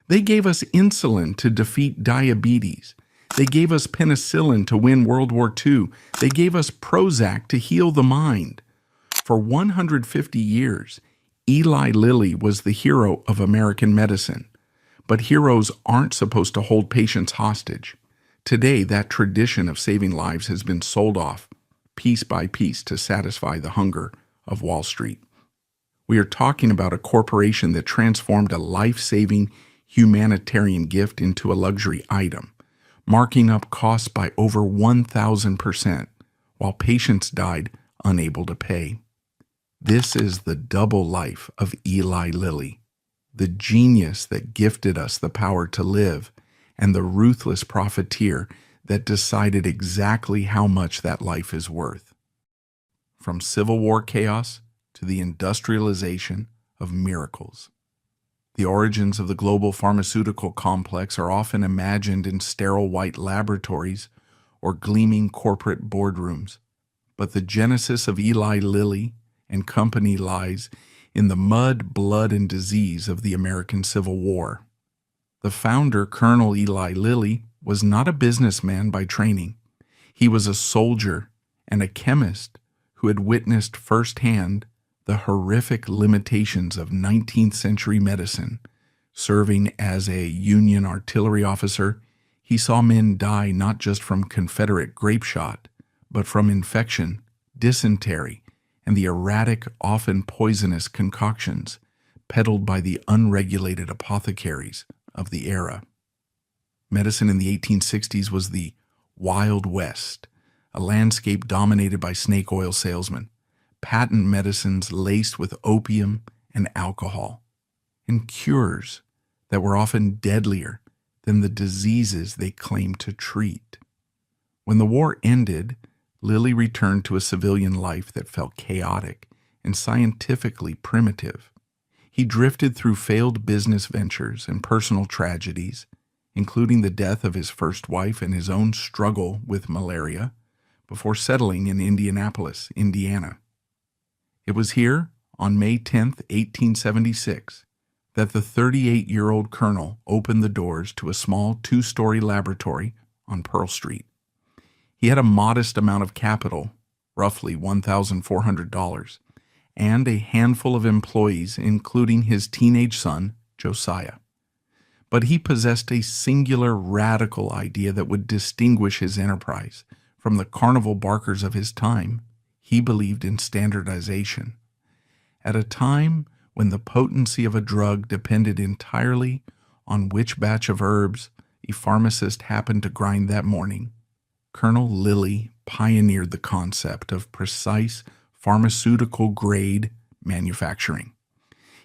They gave us insulin to defeat diabetes. They gave us penicillin to win World War II. They gave us Prozac to heal the mind. For 150 years, Eli Lilly was the hero of American medicine. But heroes aren't supposed to hold patients hostage. Today, that tradition of saving lives has been sold off, piece by piece, to satisfy the hunger of Wall Street. We are talking about a corporation that transformed a life-saving humanitarian gift into a luxury item, marking up costs by over 1,000%, while patients died unable to pay. This is the double life of Eli Lilly, the genius that gifted us the power to live, and the ruthless profiteer that decided exactly how much that life is worth. From Civil War chaos to the industrialization of miracles. The origins of the global pharmaceutical complex are often imagined in sterile white laboratories or gleaming corporate boardrooms, but the genesis of Eli Lilly and Company lies in the mud, blood, and disease of the American Civil War. The founder, Colonel Eli Lilly, was not a businessman by training. He was a soldier and a chemist who had witnessed firsthand the horrific limitations of 19th century medicine. Serving as a Union artillery officer, he saw men die not just from Confederate grape shot, but from infection, dysentery, and the erratic, often poisonous concoctions peddled by the unregulated apothecaries of the era. Medicine in the 1860s was the Wild West, a landscape dominated by snake oil salesmen, patent medicines laced with opium and alcohol, and cures that were often deadlier than the diseases they claimed to treat. When the war ended, Lilly returned to a civilian life that felt chaotic and scientifically primitive. He drifted through failed business ventures and personal tragedies, including the death of his first wife and his own struggle with malaria, before settling in Indianapolis, Indiana. It was here, on May 10, 1876, that the 38-year-old colonel opened the doors to a small two-story laboratory on Pearl Street. He had a modest amount of capital, roughly $1,400, and a handful of employees, including his teenage son, Josiah. But he possessed a singular radical idea that would distinguish his enterprise from the carnival barkers of his time. He believed in standardization. At a time when the potency of a drug depended entirely on which batch of herbs a pharmacist happened to grind that morning, Colonel Lilly pioneered the concept of precise pharmaceutical-grade manufacturing.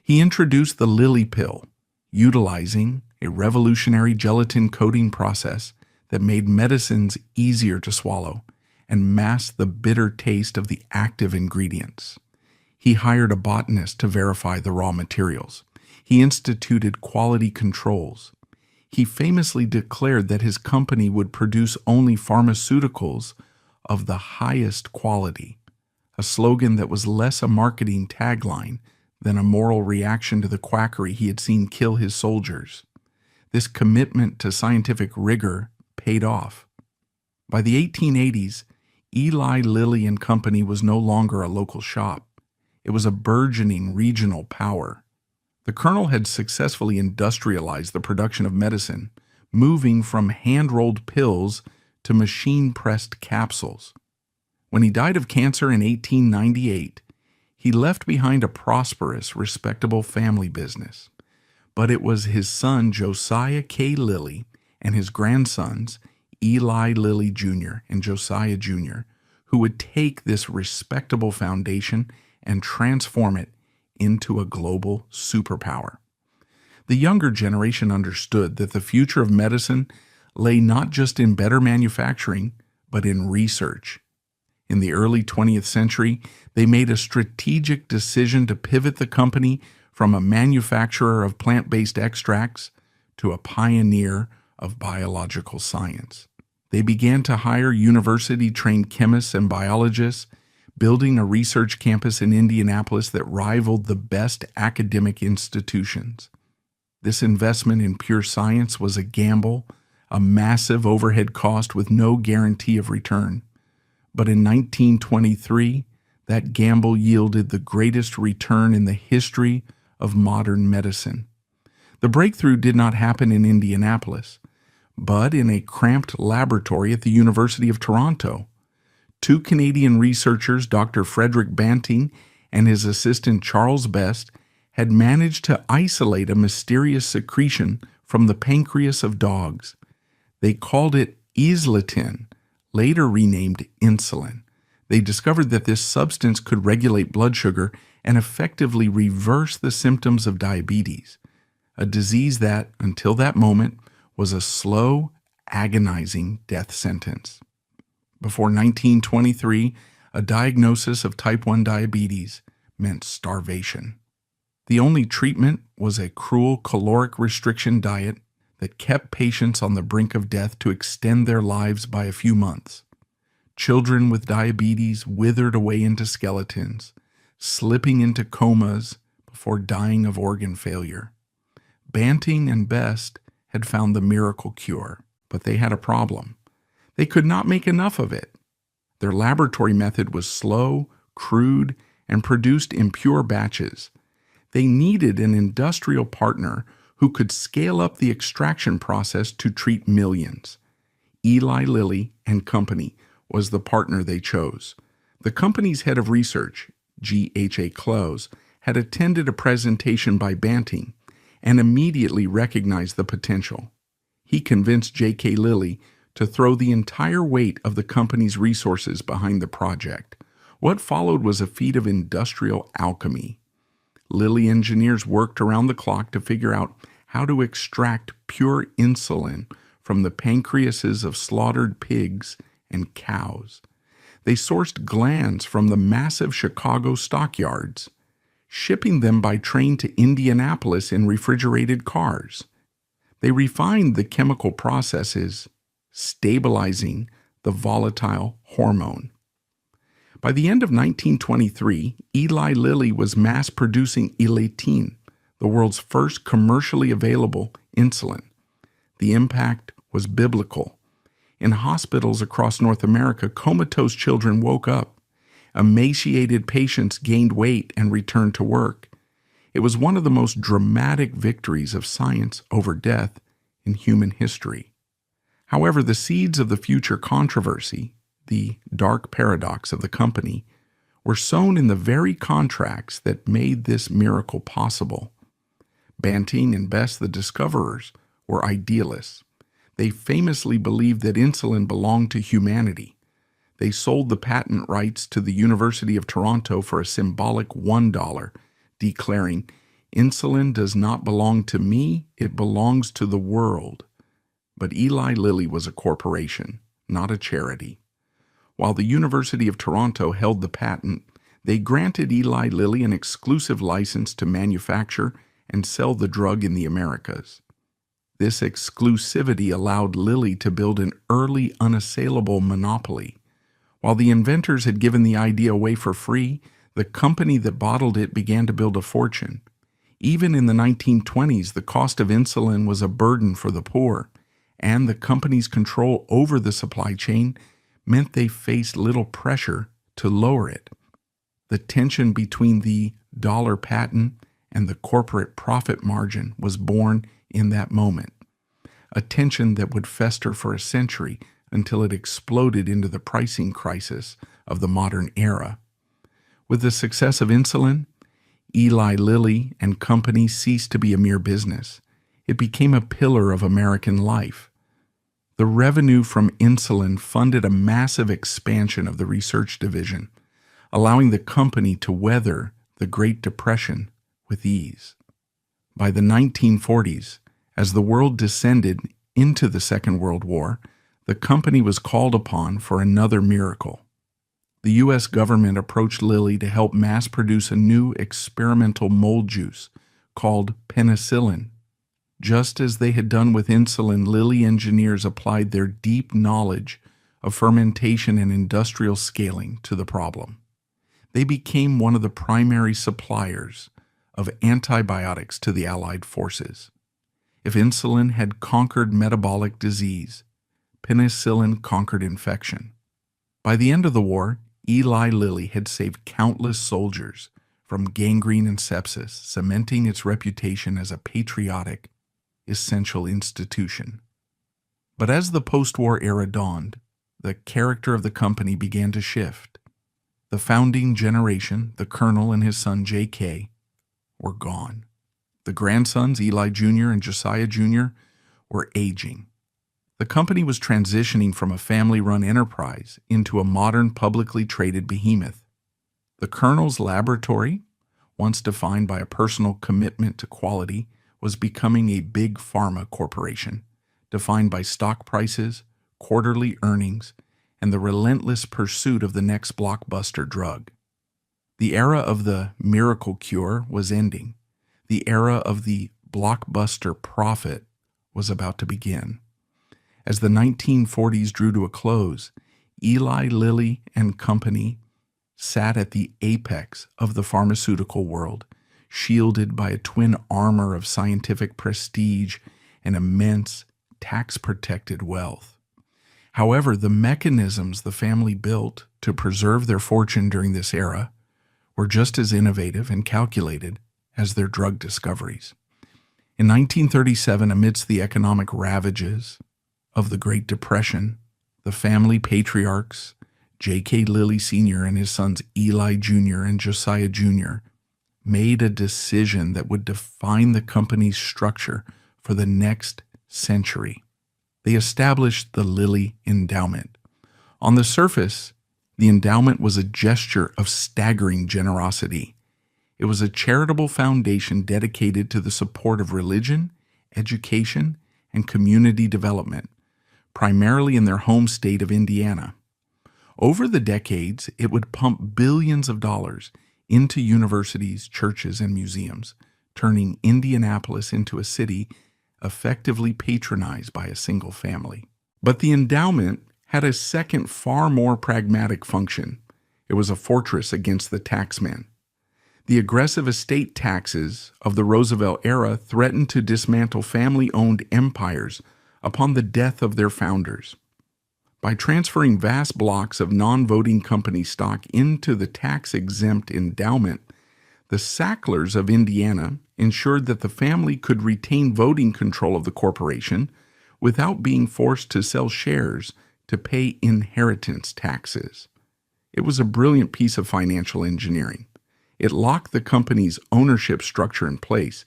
He introduced the Lilly pill, utilizing a revolutionary gelatin coating process that made medicines easier to swallow and masked the bitter taste of the active ingredients. He hired a botanist to verify the raw materials. He instituted quality controls. He famously declared that his company would produce only pharmaceuticals of the highest quality, a slogan that was less a marketing tagline than a moral reaction to the quackery he had seen kill his soldiers. This commitment to scientific rigor paid off. By the 1880s, Eli Lilly and Company was no longer a local shop. It was a burgeoning regional power. The colonel had successfully industrialized the production of medicine, moving from hand-rolled pills to machine-pressed capsules. When he died of cancer in 1898, he left behind a prosperous, respectable family business. But it was his son, Josiah K. Lilly, and his grandsons, Eli Lilly Jr. and Josiah Jr., who would take this respectable foundation and transform it into a global superpower. The younger generation understood that the future of medicine lay not just in better manufacturing, but in research. In the early 20th century, they made a strategic decision to pivot the company from a manufacturer of plant-based extracts to a pioneer of biological science. They began to hire university-trained chemists and biologists, building a research campus in Indianapolis that rivaled the best academic institutions. This investment in pure science was a gamble, a massive overhead cost with no guarantee of return. But in 1923, that gamble yielded the greatest return in the history of modern medicine. The breakthrough did not happen in Indianapolis, but in a cramped laboratory at the University of Toronto. Two Canadian researchers, Dr. Frederick Banting and his assistant Charles Best, had managed to isolate a mysterious secretion from the pancreas of dogs. They called it eslatin, later renamed insulin. They discovered that this substance could regulate blood sugar and effectively reverse the symptoms of diabetes, a disease that, until that moment, was a slow, agonizing death sentence. Before 1923, a diagnosis of type 1 diabetes meant starvation. The only treatment was a cruel caloric restriction diet that kept patients on the brink of death to extend their lives by a few months. Children with diabetes withered away into skeletons, slipping into comas before dying of organ failure. Banting and Best had found the miracle cure, but they had a problem. They could not make enough of it. Their laboratory method was slow, crude, and produced impure batches. They needed an industrial partner who could scale up the extraction process to treat millions. Eli Lilly and Company was the partner they chose. The company's head of research, G.H.A. Close, had attended a presentation by Banting and immediately recognized the potential. He convinced J.K. Lilly to throw the entire weight of the company's resources behind the project. What followed was a feat of industrial alchemy. Lilly engineers worked around the clock to figure out how to extract pure insulin from the pancreases of slaughtered pigs and cows. They sourced glands from the massive Chicago stockyards, shipping them by train to Indianapolis in refrigerated cars. They refined the chemical processes, stabilizing the volatile hormone. By the end of 1923, Eli Lilly was mass-producing elatin, the world's first commercially available insulin. The impact was biblical. In hospitals across North America, comatose children woke up. Emaciated patients gained weight and returned to work. It was one of the most dramatic victories of science over death in human history. However, the seeds of the future controversy, the dark paradox of the company, were sown in the very contracts that made this miracle possible. Banting and Best, the discoverers, were idealists. They famously believed that insulin belonged to humanity. They sold the patent rights to the University of Toronto for a symbolic $1, declaring, "Insulin does not belong to me, it belongs to the world." But Eli Lilly was a corporation, not a charity. While the University of Toronto held the patent, they granted Eli Lilly an exclusive license to manufacture and sell the drug in the Americas. This exclusivity allowed Lilly to build an early, unassailable monopoly. While the inventors had given the idea away for free, the company that bottled it began to build a fortune. Even in the 1920s, the cost of insulin was a burden for the poor, and the company's control over the supply chain meant they faced little pressure to lower it. The tension between the dollar patent and the corporate profit margin was born in that moment, a tension that would fester for a century until it exploded into the pricing crisis of the modern era. With the success of insulin, Eli Lilly and Company ceased to be a mere business. It became a pillar of American life. The revenue from insulin funded a massive expansion of the research division, allowing the company to weather the Great Depression with ease. By the 1940s, as the world descended into the Second World War, the company was called upon for another miracle. The U.S. government approached Lilly to help mass produce a new experimental mold juice called penicillin. Just as they had done with insulin, Lilly engineers applied their deep knowledge of fermentation and industrial scaling to the problem. They became one of the primary suppliers of antibiotics to the Allied forces. If insulin had conquered metabolic disease, penicillin conquered infection. By the end of the war, Eli Lilly had saved countless soldiers from gangrene and sepsis, cementing its reputation as a patriotic, essential institution. But as the post-war era dawned, the character of the company began to shift. The founding generation, the Colonel and his son J.K., were gone. The grandsons, Eli Jr. and Josiah Jr., were aging. The company was transitioning from a family-run enterprise into a modern publicly traded behemoth. The Colonel's laboratory, once defined by a personal commitment to quality, was becoming a big pharma corporation, defined by stock prices, quarterly earnings, and the relentless pursuit of the next blockbuster drug. The era of the miracle cure was ending. The era of the blockbuster profit was about to begin. As the 1940s drew to a close, Eli Lilly and Company sat at the apex of the pharmaceutical world, shielded by a twin armor of scientific prestige and immense tax-protected wealth. However, the mechanisms the family built to preserve their fortune during this era were just as innovative and calculated as their drug discoveries. In 1937, amidst the economic ravages of the Great Depression, the family patriarchs, J.K. Lilly Sr. and his sons Eli Jr. and Josiah Jr., made a decision that would define the company's structure for the next century. They established the Lilly Endowment. On the surface, the endowment was a gesture of staggering generosity. It was a charitable foundation dedicated to the support of religion, education, and community development, primarily in their home state of Indiana. Over the decades, it would pump billions of dollars into universities, churches, and museums, turning Indianapolis into a city effectively patronized by a single family. But the endowment had a second, far more pragmatic function. It was a fortress against the taxman. The aggressive estate taxes of the Roosevelt era threatened to dismantle family-owned empires upon the death of their founders. By transferring vast blocks of non-voting company stock into the tax-exempt endowment, the Sacklers of Indiana ensured that the family could retain voting control of the corporation without being forced to sell shares to pay inheritance taxes. It was a brilliant piece of financial engineering. It locked the company's ownership structure in place,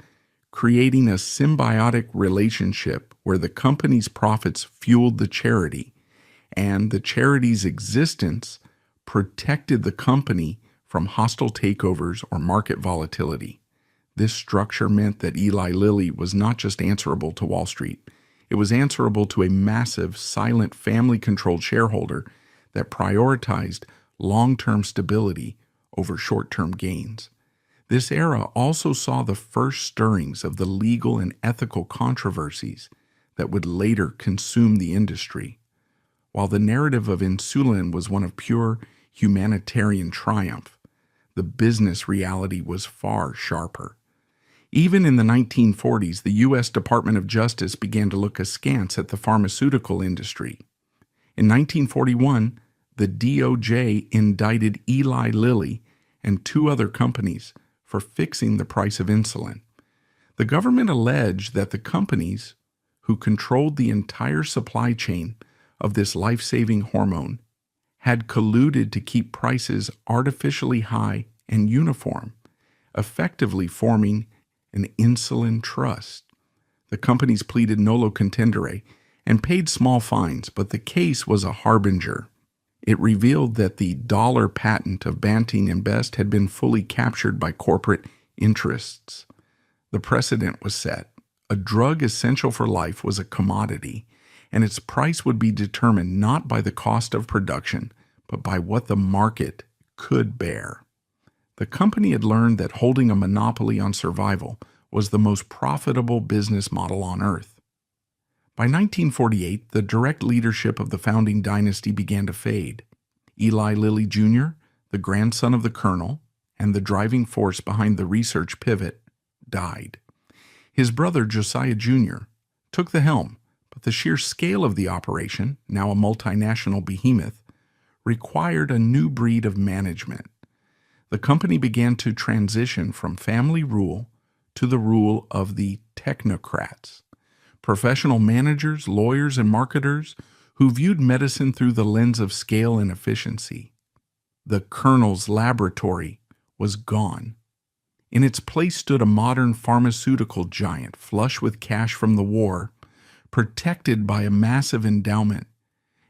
creating a symbiotic relationship where the company's profits fueled the charity, and the charity's existence protected the company from hostile takeovers or market volatility. This structure meant that Eli Lilly was not just answerable to Wall Street. It was answerable to a massive, silent, family-controlled shareholder that prioritized long-term stability over short-term gains. This era also saw the first stirrings of the legal and ethical controversies that would later consume the industry. While the narrative of insulin was one of pure humanitarian triumph, the business reality was far sharper. Even in the 1940s, the U.S. Department of Justice began to look askance at the pharmaceutical industry. In 1941, the DOJ indicted Eli Lilly and two other companies for fixing the price of insulin. The government alleged that the companies, who controlled the entire supply chain of this life-saving hormone, had colluded to keep prices artificially high and uniform, effectively forming an insulin trust. The companies pleaded nolo contendere and paid small fines, but the case was a harbinger. It revealed that the dollar patent of Banting and Best had been fully captured by corporate interests. The precedent was set. A drug essential for life was a commodity, and its price would be determined not by the cost of production, but by what the market could bear. The company had learned that holding a monopoly on survival was the most profitable business model on earth. By 1948, the direct leadership of the founding dynasty began to fade. Eli Lilly Jr., the grandson of the Colonel, and the driving force behind the research pivot, died. His brother Josiah Jr., took the helm, but the sheer scale of the operation, now a multinational behemoth, required a new breed of management. The company began to transition from family rule to the rule of the technocrats, professional managers, lawyers, and marketers who viewed medicine through the lens of scale and efficiency. The Colonel's laboratory was gone. In its place stood a modern pharmaceutical giant, flush with cash from the war, protected by a massive endowment,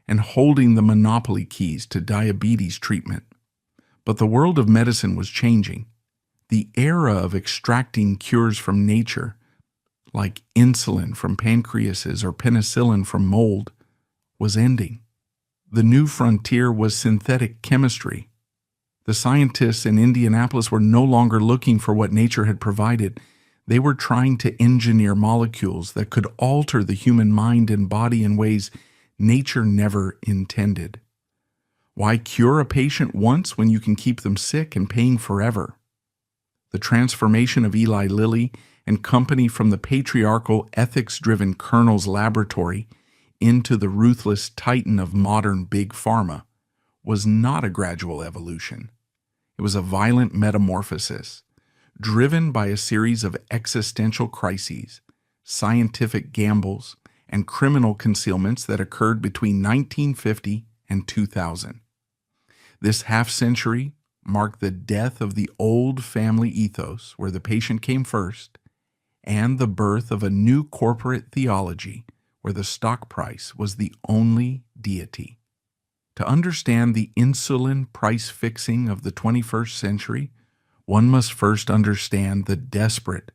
and holding the monopoly keys to diabetes treatment. But the world of medicine was changing. The era of extracting cures from nature, like insulin from pancreases or penicillin from mold, was ending. The new frontier was synthetic chemistry. The scientists in Indianapolis were no longer looking for what nature had provided. They were trying to engineer molecules that could alter the human mind and body in ways nature never intended. Why cure a patient once when you can keep them sick and paying forever? The transformation of Eli Lilly and company from the patriarchal, ethics-driven Colonel's laboratory into the ruthless titan of modern big pharma was not a gradual evolution. It was a violent metamorphosis, driven by a series of existential crises, scientific gambles, and criminal concealments that occurred between 1950 and 2000. This half-century marked the death of the old family ethos where the patient came first, and the birth of a new corporate theology where the stock price was the only deity. To understand the insulin price fixing of the 21st century, one must first understand the desperate,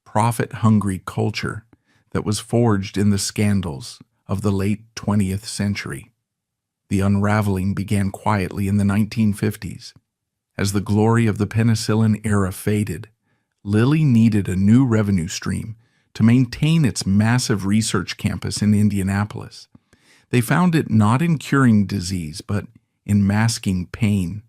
profit-hungry culture that was forged in the scandals of the late 20th century. The unraveling began quietly in the 1950s. As the glory of the penicillin era faded, Lilly needed a new revenue stream to maintain its massive research campus in Indianapolis. They found it not in curing disease, but in masking pain.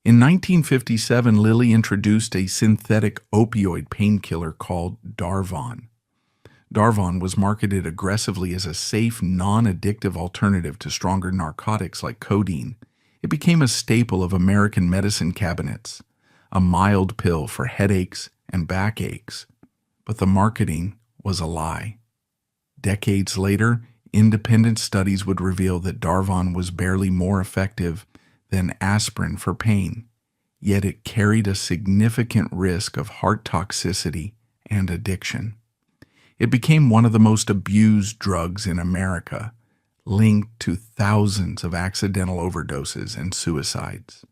In 1957, Lilly introduced a synthetic opioid painkiller called Darvon. Darvon was marketed aggressively as a safe, non-addictive alternative to stronger narcotics like codeine. It became a staple of American medicine cabinets, a mild pill for headaches and backaches. But the marketing was a lie. Decades later, independent studies would reveal that Darvon was barely more effective than aspirin for pain, yet it carried a significant risk of heart toxicity and addiction. It became one of the most abused drugs in America, linked to thousands of accidental overdoses and suicides.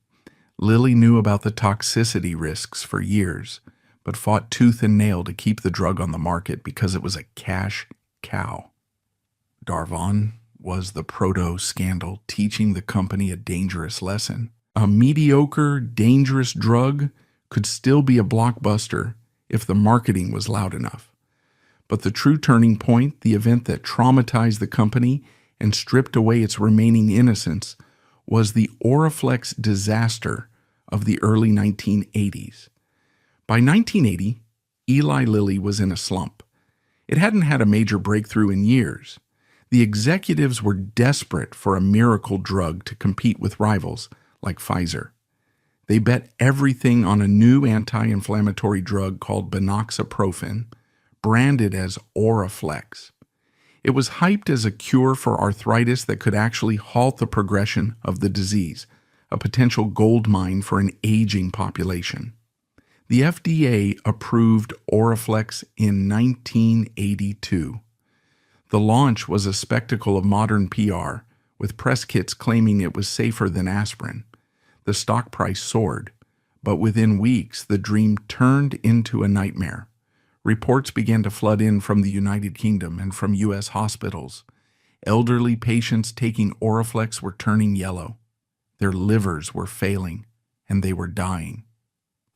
Lilly knew about the toxicity risks for years, but fought tooth and nail to keep the drug on the market because it was a cash cow. Darvon was the proto-scandal, teaching the company a dangerous lesson. A mediocre, dangerous drug could still be a blockbuster if the marketing was loud enough. But the true turning point, the event that traumatized the company and stripped away its remaining innocence, was the Oraflex disaster of the early 1980s. By 1980, Eli Lilly was in a slump. It hadn't had a major breakthrough in years. The executives were desperate for a miracle drug to compete with rivals like Pfizer. They bet everything on a new anti-inflammatory drug called binoxaprofen, branded as Oraflex. It was hyped as a cure for arthritis that could actually halt the progression of the disease, a potential gold mine for an aging population. The FDA approved Oraflex in 1982. The launch was a spectacle of modern PR, with press kits claiming it was safer than aspirin. The stock price soared, but within weeks the dream turned into a nightmare. Reports began to flood in from the United Kingdom and from U.S. hospitals. Elderly patients taking Oraflex were turning yellow. Their livers were failing, and they were dying.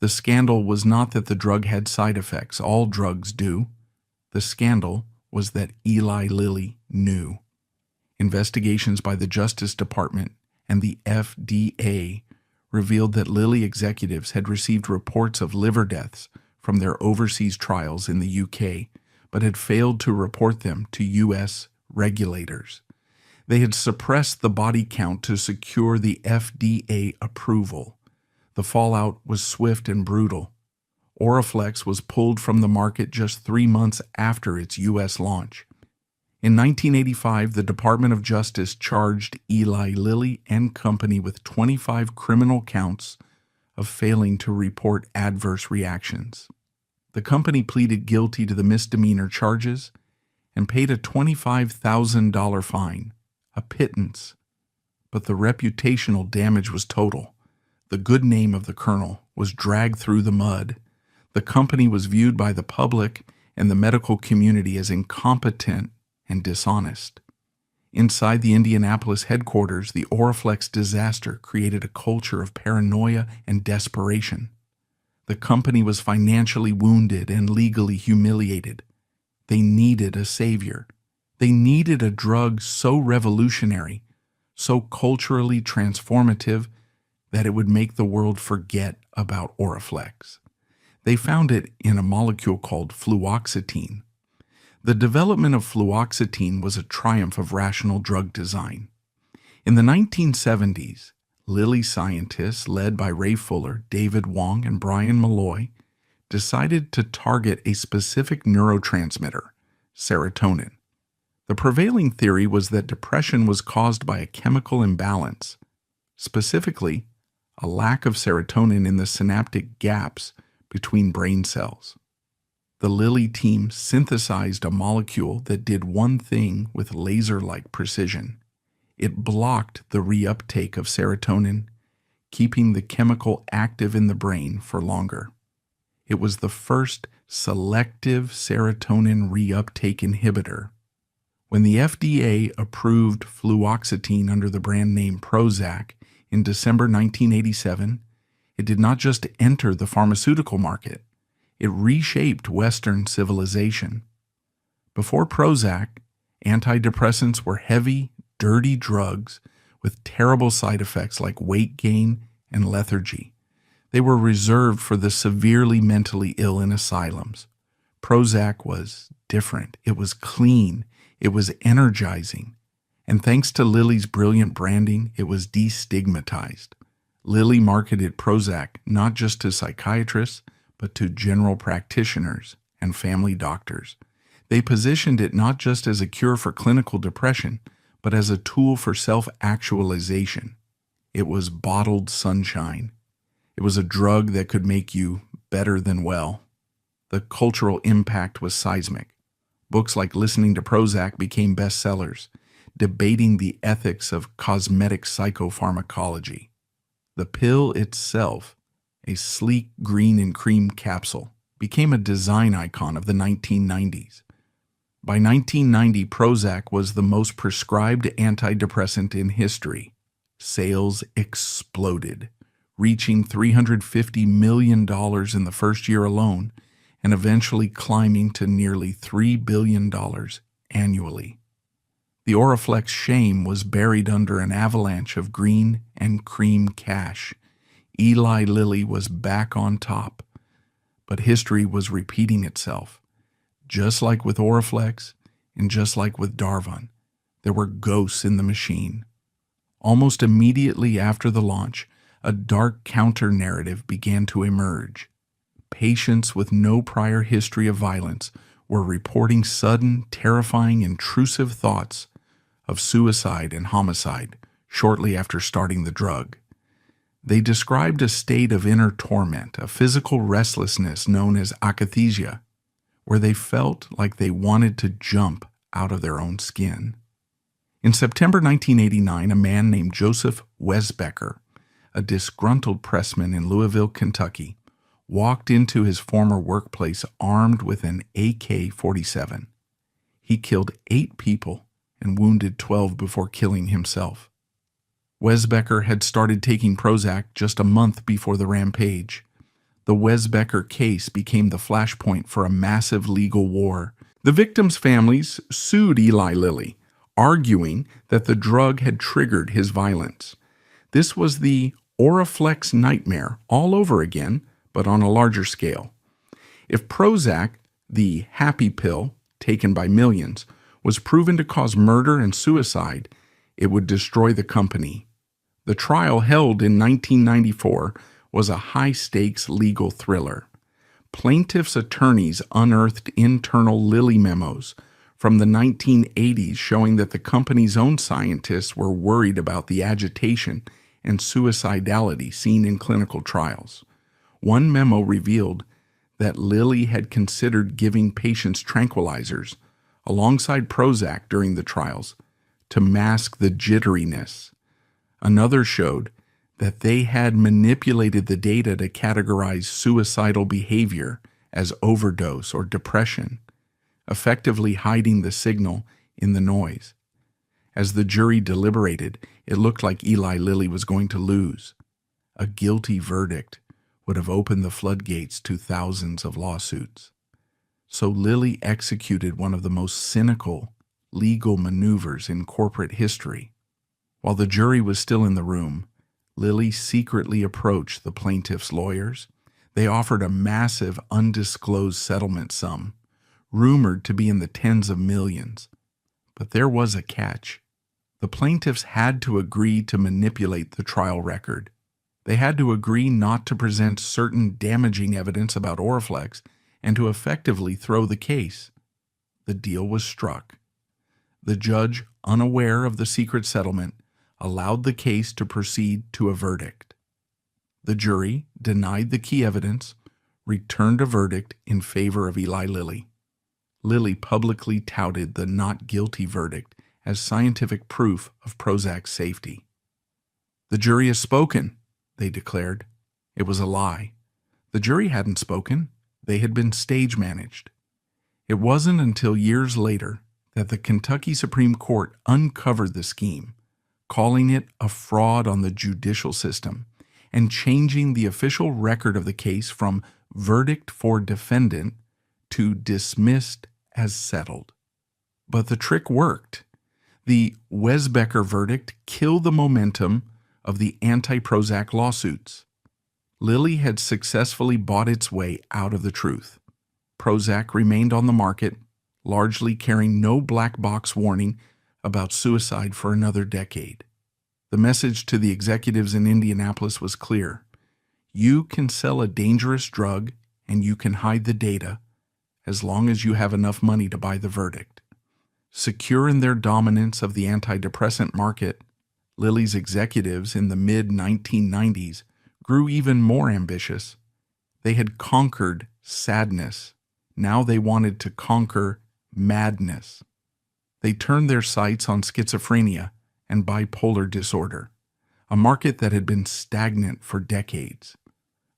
The scandal was not that the drug had side effects. All drugs do. The scandal was that Eli Lilly knew. Investigations by the Justice Department and the FDA revealed that Lilly executives had received reports of liver deaths from their overseas trials in the UK, but had failed to report them to U.S. regulators. They had suppressed the body count to secure the FDA approval. The fallout was swift and brutal. Oraflex was pulled from the market just 3 months after its U.S. launch. In 1985, the Department of Justice charged Eli Lilly and Company with 25 criminal counts of failing to report adverse reactions. The company pleaded guilty to the misdemeanor charges and paid a $25,000 fine, a pittance. But the reputational damage was total. The good name of the colonel was dragged through the mud. The company was viewed by the public and the medical community as incompetent and dishonest. Inside the Indianapolis headquarters, the Oraflex disaster created a culture of paranoia and desperation. The company was financially wounded and legally humiliated. They needed a savior. They needed a drug so revolutionary, so culturally transformative, that it would make the world forget about Oraflex. They found it in a molecule called fluoxetine. The development of fluoxetine was a triumph of rational drug design. In the 1970s, Lilly scientists, led by Ray Fuller, David Wong, and Brian Malloy, decided to target a specific neurotransmitter, serotonin. The prevailing theory was that depression was caused by a chemical imbalance, specifically a lack of serotonin in the synaptic gaps between brain cells. The Lilly team synthesized a molecule that did one thing with laser-like precision. It blocked the reuptake of serotonin, keeping the chemical active in the brain for longer. It was the first selective serotonin reuptake inhibitor. When the FDA approved fluoxetine under the brand name Prozac in December 1987, it did not just enter the pharmaceutical market, it reshaped Western civilization. Before Prozac, antidepressants were heavy, dirty drugs with terrible side effects like weight gain and lethargy. They were reserved for the severely mentally ill in asylums. Prozac was different. It was clean. It was energizing. And thanks to Lilly's brilliant branding, it was destigmatized. Lilly marketed Prozac not just to psychiatrists, but to general practitioners and family doctors. They positioned it not just as a cure for clinical depression, but as a tool for self-actualization. It was bottled sunshine. It was a drug that could make you better than well. The cultural impact was seismic. Books like Listening to Prozac became bestsellers, debating the ethics of cosmetic psychopharmacology. The pill itself, a sleek green and cream capsule, became a design icon of the 1990s. By 1990, Prozac was the most prescribed antidepressant in history. Sales exploded, reaching $350 million in the first year alone, and eventually climbing to nearly $3 billion annually. The Oraflex shame was buried under an avalanche of green and cream cash. Eli Lilly was back on top, but history was repeating itself. Just like with Oraflex, and just like with Darvon, there were ghosts in the machine. Almost immediately after the launch, a dark counter-narrative began to emerge. Patients with no prior history of violence were reporting sudden, terrifying, intrusive thoughts of suicide and homicide shortly after starting the drug. They described a state of inner torment, a physical restlessness known as akathisia, where they felt like they wanted to jump out of their own skin. In September 1989, a man named Joseph Wesbecker, a disgruntled pressman in Louisville, Kentucky, walked into his former workplace armed with an AK-47. He killed 8 people and wounded 12 before killing himself. Wesbecker had started taking Prozac just a month before the rampage. The Wesbecker case became the flashpoint for a massive legal war. The victims' families sued Eli Lilly, arguing that the drug had triggered his violence. This was the Oraflex nightmare all over again, but on a larger scale. If Prozac, the happy pill, taken by millions, was proven to cause murder and suicide, it would destroy the company. The trial, held in 1994, was a high-stakes legal thriller. Plaintiffs' attorneys unearthed internal Lilly memos from the 1980s showing that the company's own scientists were worried about the agitation and suicidality seen in clinical trials. One memo revealed that Lilly had considered giving patients tranquilizers alongside Prozac during the trials to mask the jitteriness. Another showed that they had manipulated the data to categorize suicidal behavior as overdose or depression, effectively hiding the signal in the noise. As the jury deliberated, it looked like Eli Lilly was going to lose. A guilty verdict would have opened the floodgates to thousands of lawsuits. So Lilly executed one of the most cynical legal maneuvers in corporate history. While the jury was still in the room, Lilly secretly approached the plaintiff's lawyers. They offered a massive, undisclosed settlement sum, rumored to be in the tens of millions. But there was a catch. The plaintiffs had to agree to manipulate the trial record. They had to agree not to present certain damaging evidence about Oriflex and to effectively throw the case. The deal was struck. The judge, unaware of the secret settlement, allowed the case to proceed to a verdict. The jury denied the key evidence, returned a verdict in favor of Eli Lilly. Lilly publicly touted the not guilty verdict as scientific proof of Prozac's safety. "The jury has spoken," they declared. It was a lie. The jury hadn't spoken. They had been stage managed. It wasn't until years later that the Kentucky Supreme Court uncovered the scheme, calling it a fraud on the judicial system and changing the official record of the case from verdict for defendant to dismissed as settled. But the trick worked. The Wesbecker verdict killed the momentum of the anti-Prozac lawsuits. Lilly had successfully bought its way out of the truth. Prozac remained on the market, largely carrying no black box warning about suicide for another decade. The message to the executives in Indianapolis was clear. You can sell a dangerous drug and you can hide the data as long as you have enough money to buy the verdict. Secure in their dominance of the antidepressant market, Lilly's executives in the mid-1990s grew even more ambitious. They had conquered sadness. Now they wanted to conquer madness. They turned their sights on schizophrenia and bipolar disorder, a market that had been stagnant for decades.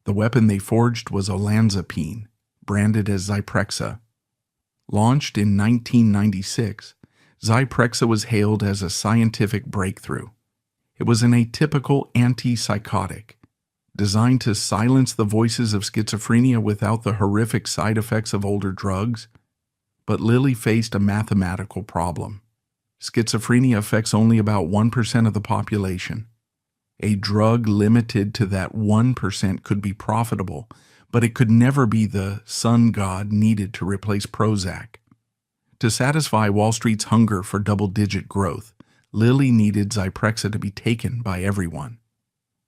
The weapon they forged was olanzapine, branded as Zyprexa. Launched in 1996, Zyprexa was hailed as a scientific breakthrough. It was an atypical antipsychotic, designed to silence the voices of schizophrenia without the horrific side effects of older drugs. But Lilly faced a mathematical problem. Schizophrenia affects only about 1% of the population. A drug limited to that 1% could be profitable, but it could never be the sun god needed to replace Prozac. To satisfy Wall Street's hunger for double-digit growth, Lilly needed Zyprexa to be taken by everyone.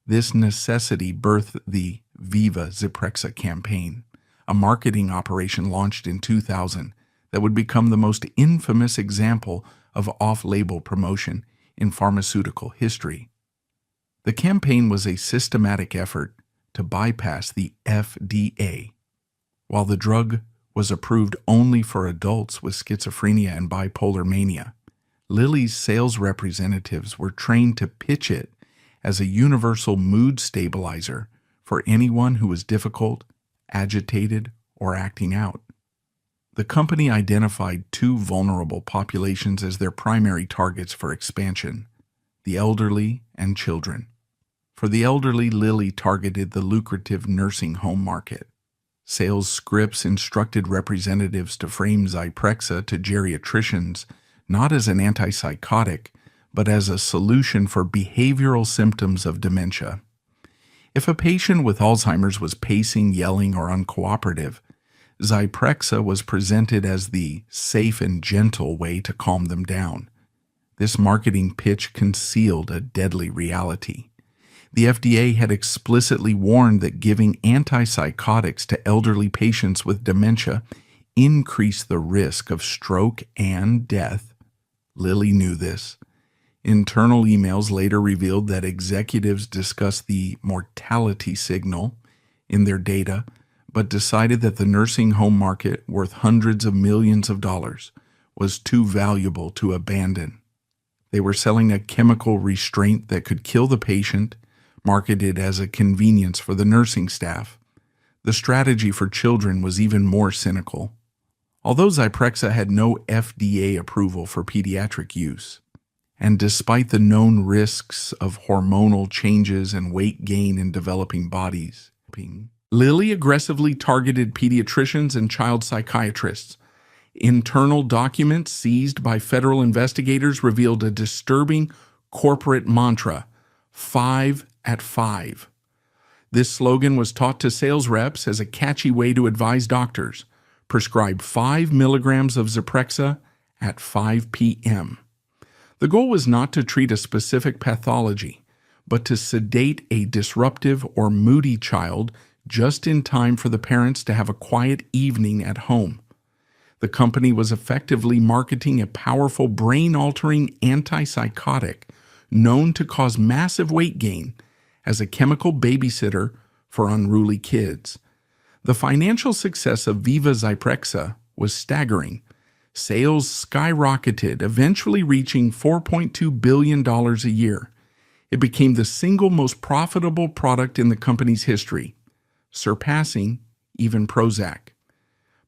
This necessity birthed the Viva Zyprexa campaign, a marketing operation launched in 2000 that would become the most infamous example of off-label promotion in pharmaceutical history. The campaign was a systematic effort to bypass the FDA. While the drug was approved only for adults with schizophrenia and bipolar mania, Lilly's sales representatives were trained to pitch it as a universal mood stabilizer for anyone who was difficult, agitated, or acting out. The company identified two vulnerable populations as their primary targets for expansion: the elderly and children. For the elderly, Lilly targeted the lucrative nursing home market. Sales scripts instructed representatives to frame Zyprexa to geriatricians not as an antipsychotic, but as a solution for behavioral symptoms of dementia. If a patient with Alzheimer's was pacing, yelling, or uncooperative, Zyprexa was presented as the safe and gentle way to calm them down. This marketing pitch concealed a deadly reality. The FDA had explicitly warned that giving antipsychotics to elderly patients with dementia increased the risk of stroke and death. Lilly knew this. Internal emails later revealed that executives discussed the mortality signal in their data, but decided that the nursing home market, worth hundreds of millions of dollars, was too valuable to abandon. They were selling a chemical restraint that could kill the patient, marketed as a convenience for the nursing staff. The strategy for children was even more cynical. Although Zyprexa had no FDA approval for pediatric use, and despite the known risks of hormonal changes and weight gain in developing bodies, Lilly aggressively targeted pediatricians and child psychiatrists. Internal documents seized by federal investigators revealed a disturbing corporate mantra, 5 at 5. This slogan was taught to sales reps as a catchy way to advise doctors. Prescribe 5 milligrams of Zyprexa at 5 p.m. The goal was not to treat a specific pathology, but to sedate a disruptive or moody child just in time for the parents to have a quiet evening at home. The company was effectively marketing a powerful brain-altering antipsychotic known to cause massive weight gain as a chemical babysitter for unruly kids. The financial success of Viva Zyprexa was staggering. Sales skyrocketed, eventually reaching $4.2 billion a year. It became the single most profitable product in the company's history, surpassing even Prozac.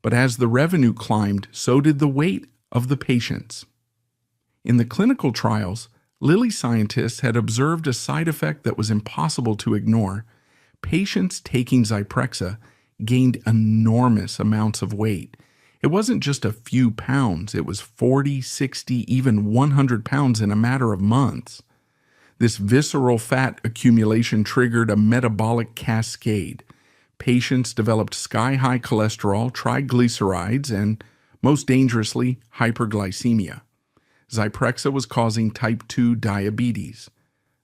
But as the revenue climbed, so did the weight of the patients. In the clinical trials, Lilly scientists had observed a side effect that was impossible to ignore. Patients taking Zyprexa gained enormous amounts of weight. It wasn't just a few pounds, it was 40, 60, even 100 pounds in a matter of months. This visceral fat accumulation triggered a metabolic cascade. Patients developed sky-high cholesterol, triglycerides, and, most dangerously, hyperglycemia. Zyprexa was causing type 2 diabetes.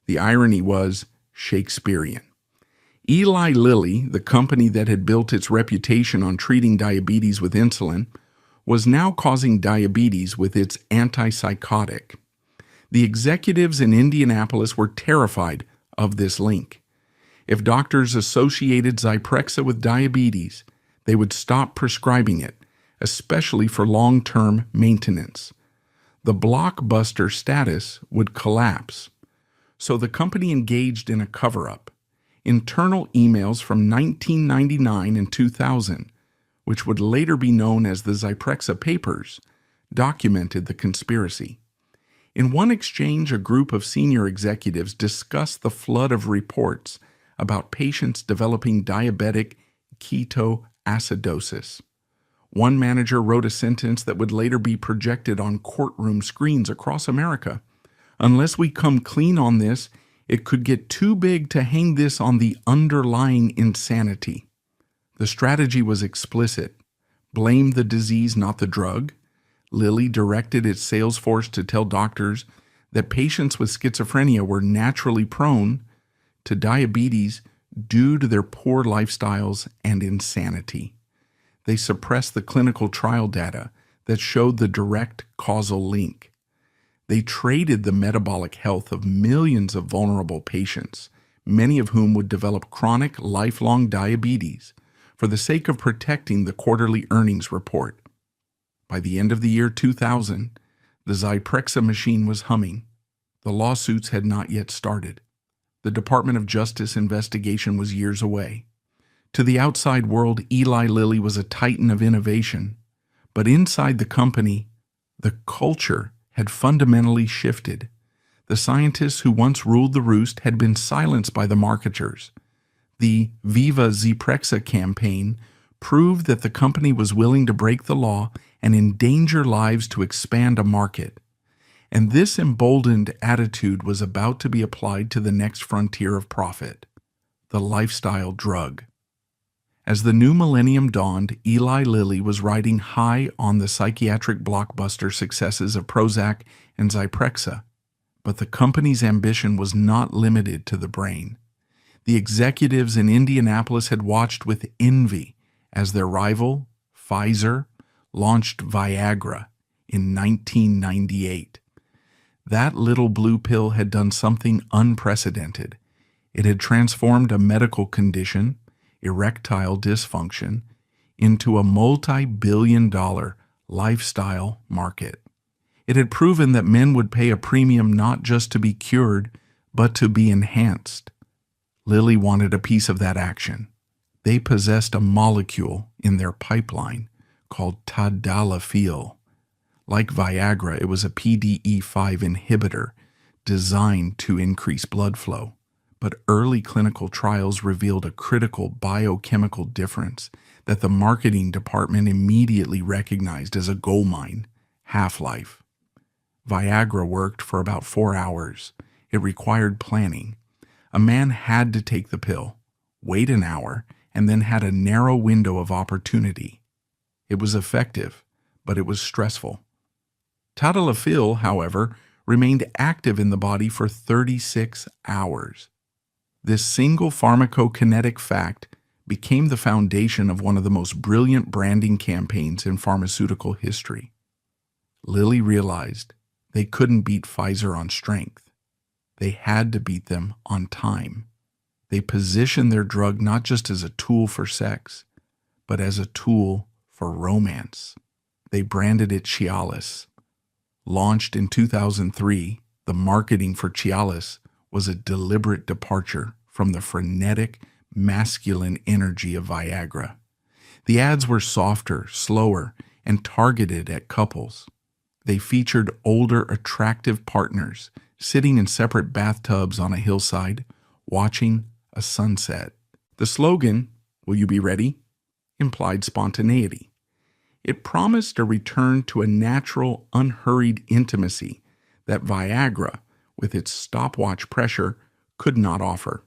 The irony was Shakespearean. Eli Lilly, the company that had built its reputation on treating diabetes with insulin, was now causing diabetes with its antipsychotic. The executives in Indianapolis were terrified of this link. If doctors associated Zyprexa with diabetes, they would stop prescribing it, especially for long-term maintenance. The blockbuster status would collapse. So the company engaged in a cover-up. Internal emails from 1999 and 2000, which would later be known as the Zyprexa Papers, documented the conspiracy. In one exchange, a group of senior executives discussed the flood of reports about patients developing diabetic ketoacidosis. One manager wrote a sentence that would later be projected on courtroom screens across America. Unless we come clean on this, it could get too big to hang this on the underlying insanity. The strategy was explicit. Blame the disease, not the drug. Lilly directed its sales force to tell doctors that patients with schizophrenia were naturally prone to diabetes due to their poor lifestyles and insanity. They suppressed the clinical trial data that showed the direct causal link. They traded the metabolic health of millions of vulnerable patients, many of whom would develop chronic, lifelong diabetes, for the sake of protecting the quarterly earnings report. By the end of the year 2000, the Zyprexa machine was humming. The lawsuits had not yet started. The Department of Justice investigation was years away. To the outside world, Eli Lilly was a titan of innovation. But inside the company, the culture had fundamentally shifted. The scientists who once ruled the roost had been silenced by the marketers. The Viva Zyprexa campaign proved that the company was willing to break the law and endanger lives to expand a market. And this emboldened attitude was about to be applied to the next frontier of profit, the lifestyle drug. As the new millennium dawned, Eli Lilly was riding high on the psychiatric blockbuster successes of Prozac and Zyprexa. But the company's ambition was not limited to the brain. The executives in Indianapolis had watched with envy as their rival, Pfizer, launched Viagra in 1998. That little blue pill had done something unprecedented. It had transformed a medical condition, erectile dysfunction, into a multi-billion-dollar lifestyle market. It had proven that men would pay a premium not just to be cured, but to be enhanced. Lilly wanted a piece of that action. They possessed a molecule in their pipeline called tadalafil. Like Viagra, it was a PDE5 inhibitor designed to increase blood flow. But early clinical trials revealed a critical biochemical difference that the marketing department immediately recognized as a goldmine: half-life. Viagra worked for about 4 hours. It required planning. A man had to take the pill, wait an hour, and then had a narrow window of opportunity. It was effective, but it was stressful. Tadalafil, however, remained active in the body for 36 hours. This single pharmacokinetic fact became the foundation of one of the most brilliant branding campaigns in pharmaceutical history. Lilly realized they couldn't beat Pfizer on strength. They had to beat them on time. They positioned their drug not just as a tool for sex, but as a tool for romance. They branded it Cialis. Launched in 2003, the marketing for Cialis was a deliberate departure from the frenetic, masculine energy of Viagra. The ads were softer, slower, and targeted at couples. They featured older, attractive partners sitting in separate bathtubs on a hillside, watching a sunset. The slogan, "Will you be ready?" implied spontaneity. It promised a return to a natural, unhurried intimacy that Viagra, with its stopwatch pressure, could not offer.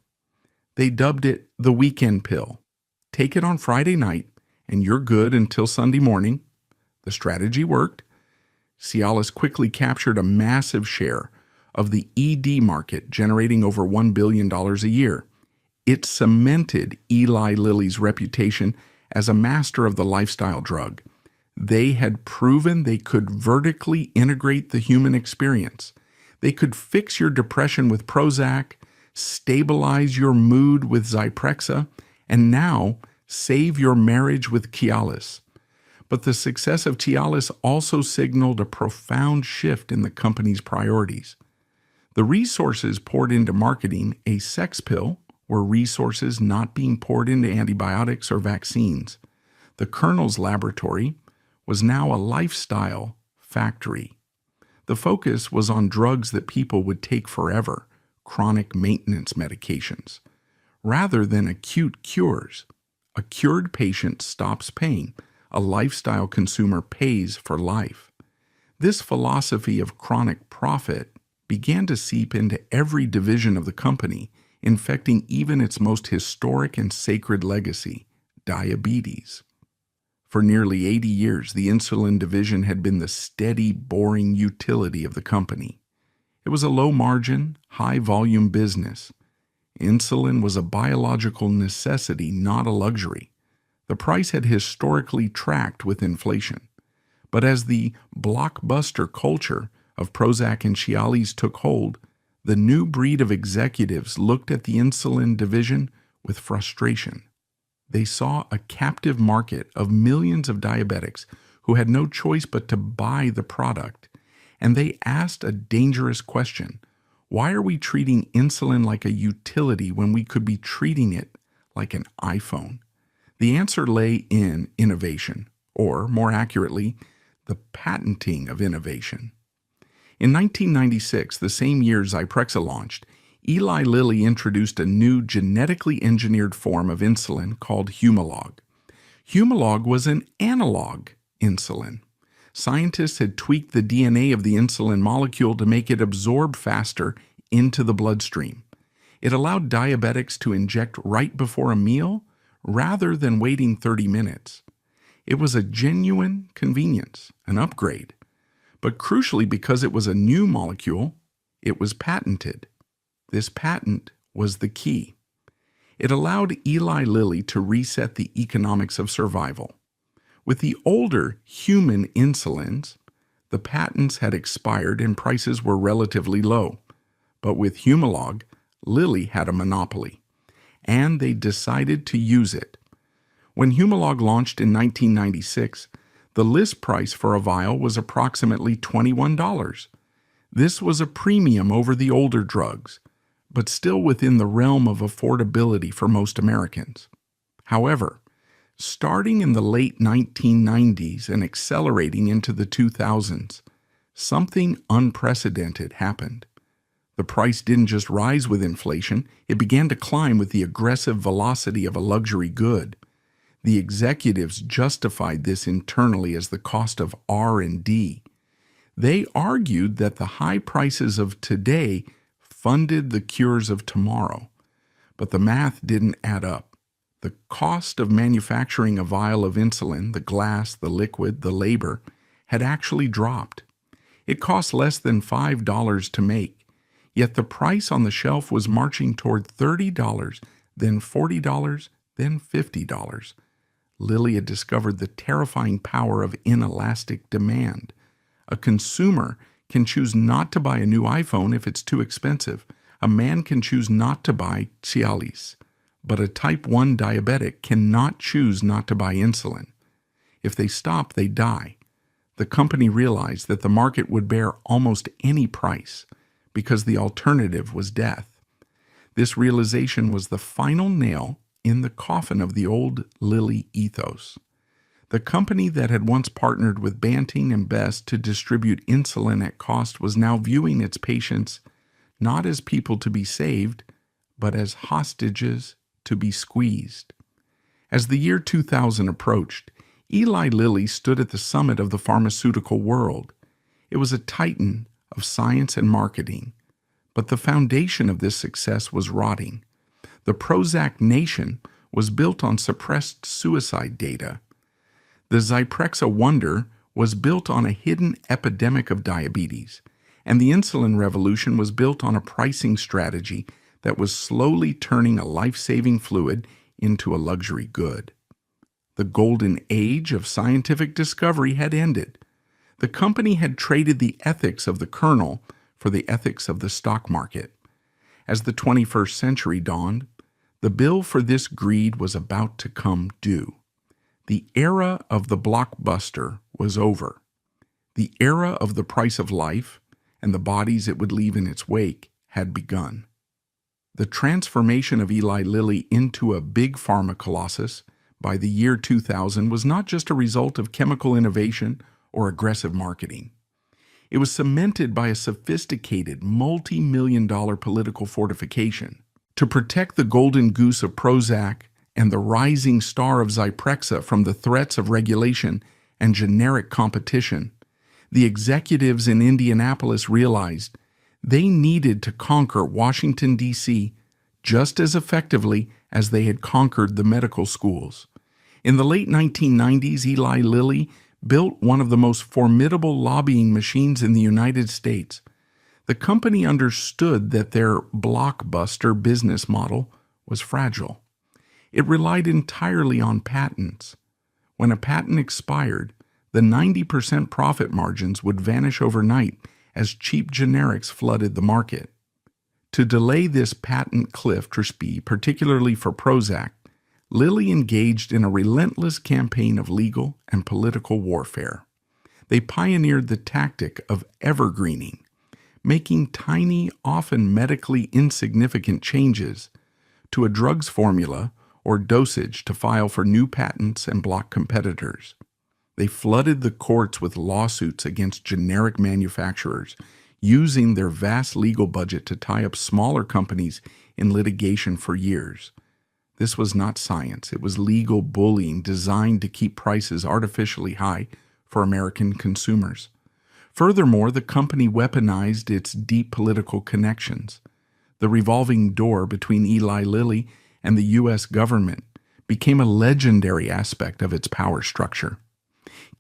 They dubbed it the weekend pill. Take it on Friday night, and you're good until Sunday morning. The strategy worked. Cialis quickly captured a massive share of the ED market, generating over $1 billion a year. It cemented Eli Lilly's reputation as a master of the lifestyle drug. They had proven they could vertically integrate the human experience. They could fix your depression with Prozac, stabilize your mood with Zyprexa, and now save your marriage with Cialis. But the success of Cialis also signaled a profound shift in the company's priorities. The resources poured into marketing a sex pill were resources not being poured into antibiotics or vaccines. The Colonel's laboratory was now a lifestyle factory. The focus was on drugs that people would take forever, chronic maintenance medications, rather than acute cures. A cured patient stops paying. A lifestyle consumer pays for life. This philosophy of chronic profit began to seep into every division of the company, infecting even its most historic and sacred legacy, diabetes. For nearly 80 years, the insulin division had been the steady, boring utility of the company. It was a low-margin, high-volume business. Insulin was a biological necessity, not a luxury. The price had historically tracked with inflation. But as the blockbuster culture of Prozac and Cialis took hold, the new breed of executives looked at the insulin division with frustration. They saw a captive market of millions of diabetics who had no choice but to buy the product, and they asked a dangerous question: why are we treating insulin like a utility when we could be treating it like an iPhone? The answer lay in innovation, or more accurately, the patenting of innovation. In 1996, the same year Zyprexa launched, Eli Lilly introduced a new genetically engineered form of insulin called Humalog. Humalog was an analog insulin. Scientists had tweaked the DNA of the insulin molecule to make it absorb faster into the bloodstream. It allowed diabetics to inject right before a meal, rather than waiting 30 minutes. It was a genuine convenience, an upgrade. But crucially, because it was a new molecule, it was patented. This patent was the key. It allowed Eli Lilly to reset the economics of survival. With the older human insulins, the patents had expired and prices were relatively low. But with Humalog, Lilly had a monopoly, and they decided to use it. When Humalog launched in 1996, the list price for a vial was approximately $21. This was a premium over the older drugs, but still within the realm of affordability for most Americans. However, starting in the late 1990s and accelerating into the 2000s, something unprecedented happened. The price didn't just rise with inflation, it began to climb with the aggressive velocity of a luxury good. The executives justified this internally as the cost of R&D. They argued that the high prices of today funded the cures of tomorrow. But the math didn't add up. The cost of manufacturing a vial of insulin, the glass, the liquid, the labor, had actually dropped. It cost less than $5 to make, yet the price on the shelf was marching toward $30, then $40, then $50. Lilly had discovered the terrifying power of inelastic demand. A consumer can choose not to buy a new iPhone if it's too expensive. A man can choose not to buy Cialis. But a type 1 diabetic cannot choose not to buy insulin. If they stop, they die. The company realized that the market would bear almost any price because the alternative was death. This realization was the final nail in the coffin of the old Lilly ethos. The company that had once partnered with Banting and Best to distribute insulin at cost was now viewing its patients not as people to be saved, but as hostages to be squeezed. As the year 2000 approached, Eli Lilly stood at the summit of the pharmaceutical world. It was a titan of science and marketing, but the foundation of this success was rotting. The Prozac nation was built on suppressed suicide data. The Zyprexa wonder was built on a hidden epidemic of diabetes, and the insulin revolution was built on a pricing strategy that was slowly turning a life-saving fluid into a luxury good. The golden age of scientific discovery had ended. The company had traded the ethics of the kernel for the ethics of the stock market. As the 21st century dawned, the bill for this greed was about to come due. The era of the blockbuster was over. The era of the price of life and the bodies it would leave in its wake had begun. The transformation of Eli Lilly into a big pharma colossus by the year 2000 was not just a result of chemical innovation or aggressive marketing. It was cemented by a sophisticated, multi-million-dollar political fortification. To protect the golden goose of Prozac and the rising star of Zyprexa from the threats of regulation and generic competition, the executives in Indianapolis realized they needed to conquer Washington, D.C. just as effectively as they had conquered the medical schools. In the late 1990s, Eli Lilly built one of the most formidable lobbying machines in the United States. The company understood that their blockbuster business model was fragile. It relied entirely on patents. When a patent expired, the 90% profit margins would vanish overnight as cheap generics flooded the market. To delay this patent cliff, particularly for Prozac, Lilly engaged in a relentless campaign of legal and political warfare. They pioneered the tactic of evergreening, making tiny, often medically insignificant changes to a drug's formula or dosage to file for new patents and block competitors. They flooded the courts with lawsuits against generic manufacturers, using their vast legal budget to tie up smaller companies in litigation for years. This was not science. It was legal bullying designed to keep prices artificially high for American consumers. Furthermore, the company weaponized its deep political connections. The revolving door between Eli Lilly and the U.S. government became a legendary aspect of its power structure.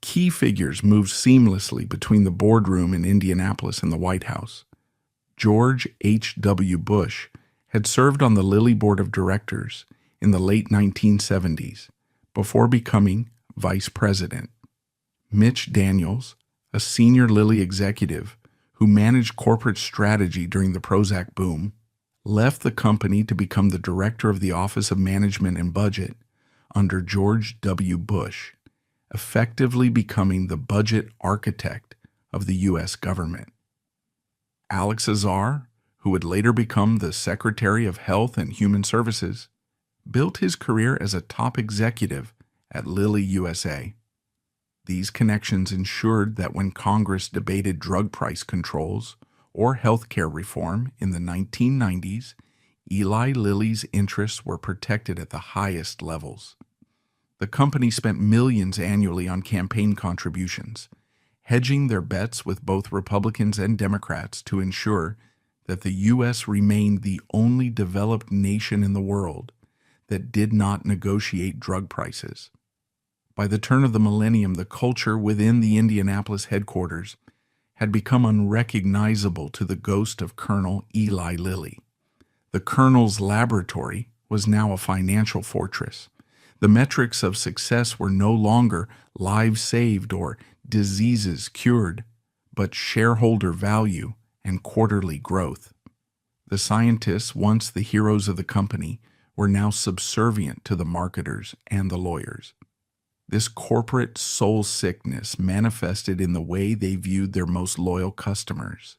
Key figures moved seamlessly between the boardroom in Indianapolis and the White House. George H.W. Bush had served on the Lilly Board of Directors in the late 1970s before becoming vice president. Mitch Daniels, a senior Lilly executive who managed corporate strategy during the Prozac boom, left the company to become the director of the Office of Management and Budget under George W. Bush, effectively becoming the budget architect of the U.S. government. Alex Azar, who would later become the Secretary of Health and Human Services, built his career as a top executive at Lilly USA. These connections ensured that when Congress debated drug price controls or healthcare reform in the 1990s, Eli Lilly's interests were protected at the highest levels. The company spent millions annually on campaign contributions, hedging their bets with both Republicans and Democrats to ensure that the U.S. remained the only developed nation in the world that did not negotiate drug prices. By the turn of the millennium, the culture within the Indianapolis headquarters had become unrecognizable to the ghost of Colonel Eli Lilly. The Colonel's laboratory was now a financial fortress. The metrics of success were no longer lives saved or diseases cured, but shareholder value and quarterly growth. The scientists, once the heroes of the company, were now subservient to the marketers and the lawyers. This corporate soul sickness manifested in the way they viewed their most loyal customers.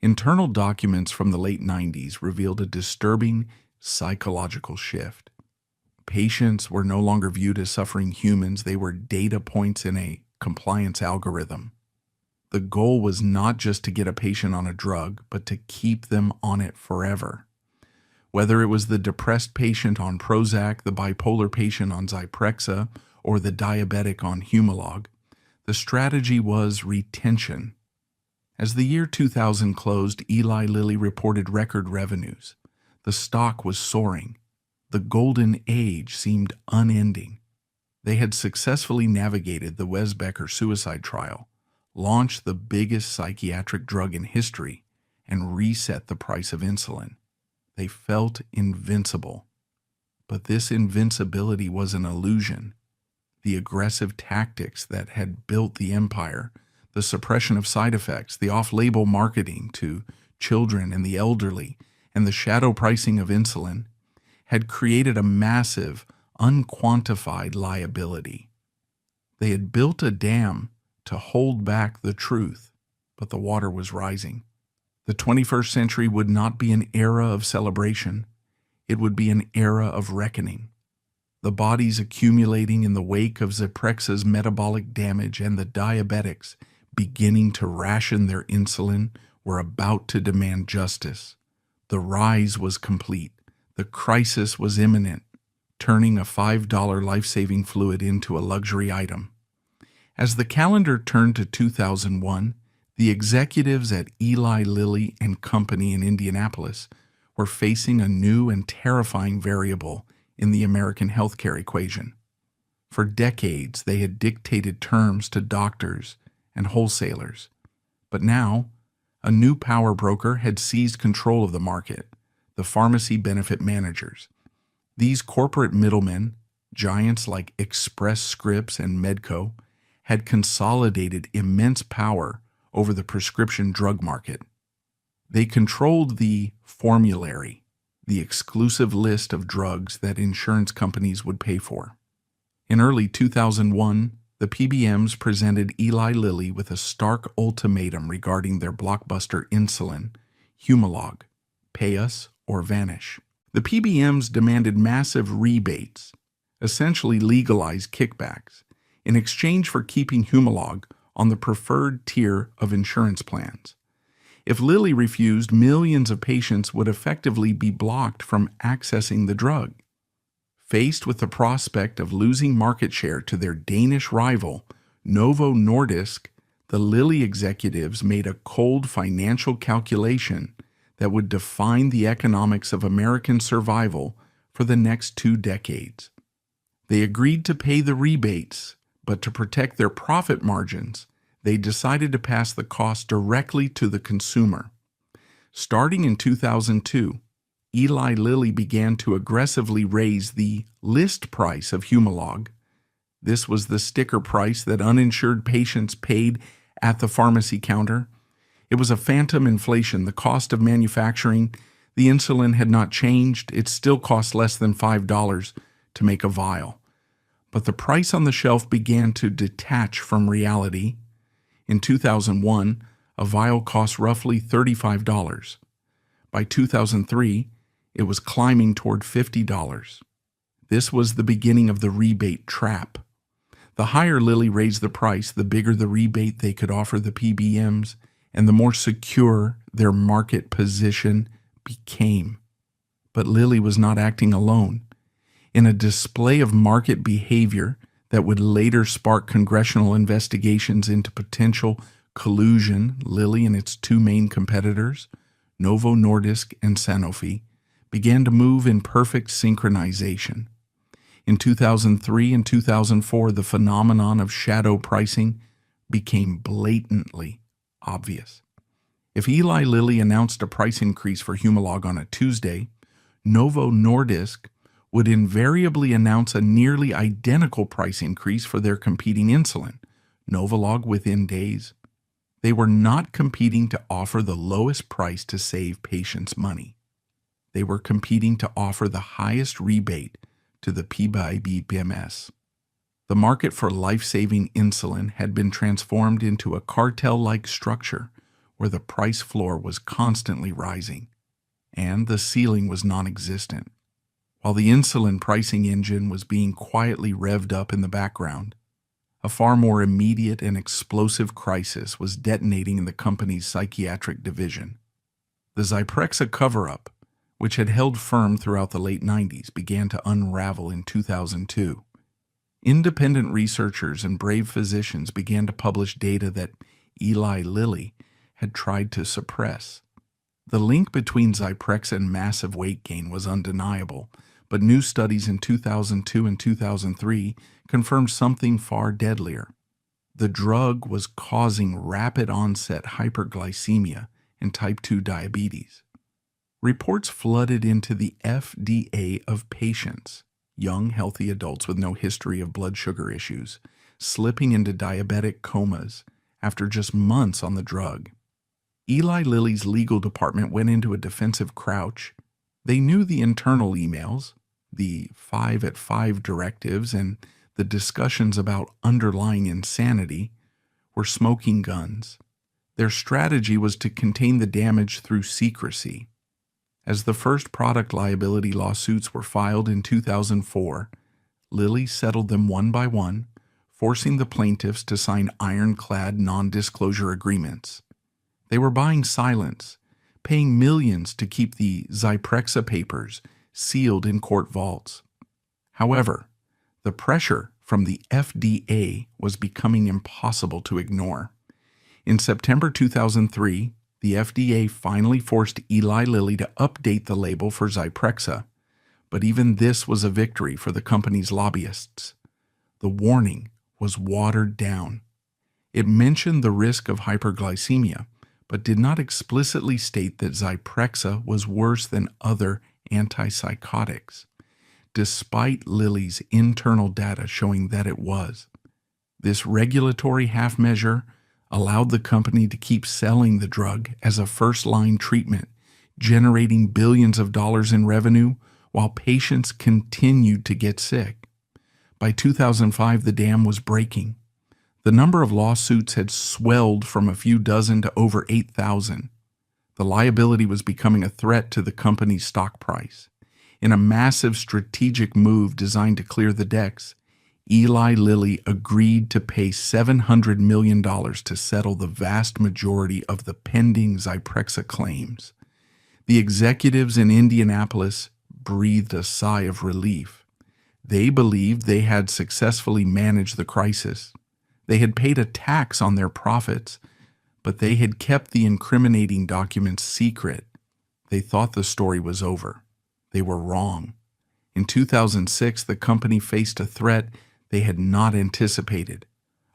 Internal documents from the late 90s revealed a disturbing psychological shift. Patients were no longer viewed as suffering humans, they were data points in a compliance algorithm. The goal was not just to get a patient on a drug, but to keep them on it forever. Whether it was the depressed patient on Prozac, the bipolar patient on Zyprexa, or the diabetic on Humalog, the strategy was retention. As the year 2000 closed, Eli Lilly reported record revenues. The stock was soaring. The golden age seemed unending. They had successfully navigated the Wes Becker suicide trial, launched the biggest psychiatric drug in history, and reset the price of insulin. They felt invincible. But this invincibility was an illusion. The aggressive tactics that had built the empire, the suppression of side effects, the off-label marketing to children and the elderly, and the shadow pricing of insulin, had created a massive, unquantified liability. They had built a dam to hold back the truth, but the water was rising. The 21st century would not be an era of celebration. It would be an era of reckoning. The bodies accumulating in the wake of Zyprexa's metabolic damage and the diabetics beginning to ration their insulin were about to demand justice. The rise was complete. The crisis was imminent, turning a $5 life-saving fluid into a luxury item. As the calendar turned to 2001, the executives at Eli Lilly and Company in Indianapolis were facing a new and terrifying variable in the American healthcare equation. For decades, they had dictated terms to doctors and wholesalers. But now, a new power broker had seized control of the market, the pharmacy benefit managers. These corporate middlemen, giants like Express Scripts and Medco, had consolidated immense power over the prescription drug market. They controlled the formulary, the exclusive list of drugs that insurance companies would pay for. In early 2001, the PBMs presented Eli Lilly with a stark ultimatum regarding their blockbuster insulin, Humalog, pay us or vanish. The PBMs demanded massive rebates, essentially legalized kickbacks, in exchange for keeping Humalog on the preferred tier of insurance plans. If Lilly refused, millions of patients would effectively be blocked from accessing the drug. Faced with the prospect of losing market share to their Danish rival, Novo Nordisk, the Lilly executives made a cold financial calculation that would define the economics of American survival for the next 2 decades. They agreed to pay the rebates, but to protect their profit margins, they decided to pass the cost directly to the consumer. Starting in 2002, Eli Lilly began to aggressively raise the list price of Humalog. This was the sticker price that uninsured patients paid at the pharmacy counter. It was a phantom inflation. The cost of manufacturing the insulin had not changed. It still cost less than $5 to make a vial. But the price on the shelf began to detach from reality. In 2001, a vial cost roughly $35. By 2003, it was climbing toward $50. This was the beginning of the rebate trap. The higher Lilly raised the price, the bigger the rebate they could offer the PBMs, and the more secure their market position became. But Lilly was not acting alone. In a display of market behavior that would later spark congressional investigations into potential collusion, Lilly and its two main competitors, Novo Nordisk and Sanofi, began to move in perfect synchronization. In 2003 and 2004, the phenomenon of shadow pricing became blatantly obvious. If Eli Lilly announced a price increase for Humalog on a Tuesday, Novo Nordisk would invariably announce a nearly identical price increase for their competing insulin, Novolog, within days. They were not competing to offer the lowest price to save patients money. They were competing to offer the highest rebate to the PBMs. The market for life-saving insulin had been transformed into a cartel-like structure where the price floor was constantly rising, and the ceiling was non-existent. While the insulin pricing engine was being quietly revved up in the background, a far more immediate and explosive crisis was detonating in the company's psychiatric division. The Zyprexa cover-up, which had held firm throughout the late 90s, began to unravel in 2002. Independent researchers and brave physicians began to publish data that Eli Lilly had tried to suppress. The link between Zyprexa and massive weight gain was undeniable, but new studies in 2002 and 2003 confirmed something far deadlier. The drug was causing rapid onset hyperglycemia and type 2 diabetes. Reports flooded into the FDA of patients, young, healthy adults with no history of blood sugar issues, slipping into diabetic comas after just months on the drug. Eli Lilly's legal department went into a defensive crouch. They knew the internal emails, the 5 at 5 directives, and the discussions about underlying insanity were smoking guns. Their strategy was to contain the damage through secrecy. As the first product liability lawsuits were filed in 2004, Lilly settled them one by one, forcing the plaintiffs to sign ironclad non-disclosure agreements. They were buying silence, paying millions to keep the Zyprexa papers sealed in court vaults. However, the pressure from the FDA was becoming impossible to ignore. In September 2003, the FDA finally forced Eli Lilly to update the label for Zyprexa, but even this was a victory for the company's lobbyists. The warning was watered down. It mentioned the risk of hyperglycemia, but did not explicitly state that Zyprexa was worse than other antipsychotics, despite Lilly's internal data showing that it was. This regulatory half-measure allowed the company to keep selling the drug as a first-line treatment, generating billions of dollars in revenue while patients continued to get sick. By 2005, the dam was breaking. The number of lawsuits had swelled from a few dozen to over 8,000. The liability was becoming a threat to the company's stock price. In a massive strategic move designed to clear the decks, Eli Lilly agreed to pay $700 million to settle the vast majority of the pending Zyprexa claims. The executives in Indianapolis breathed a sigh of relief. They believed they had successfully managed the crisis. They had paid a tax on their profits, but they had kept the incriminating documents secret. They thought the story was over. They were wrong. In 2006, the company faced a threat they had not anticipated: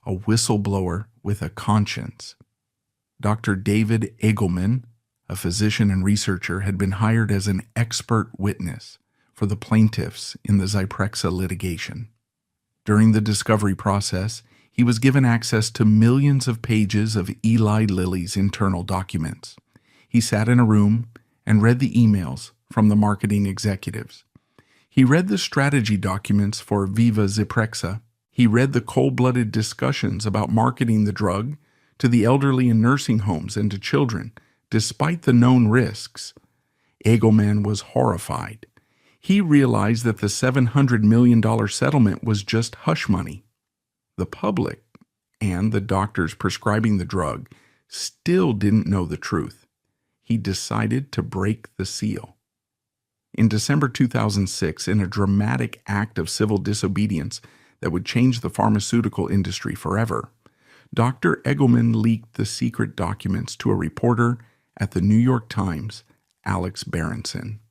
a whistleblower with a conscience. Dr. David Eagleman, a physician and researcher, had been hired as an expert witness for the plaintiffs in the Zyprexa litigation. During the discovery process, he was given access to millions of pages of Eli Lilly's internal documents. He sat in a room and read the emails from the marketing executives. He read the strategy documents for Viva Zyprexa. He read the cold-blooded discussions about marketing the drug to the elderly in nursing homes and to children, despite the known risks. Eagleman was horrified. He realized that the $700 million settlement was just hush money. The public and the doctors prescribing the drug still didn't know the truth. He decided to break the seal. In December 2006, in a dramatic act of civil disobedience that would change the pharmaceutical industry forever, Dr. Eagleman leaked the secret documents to a reporter at the New York Times, Alex Berenson.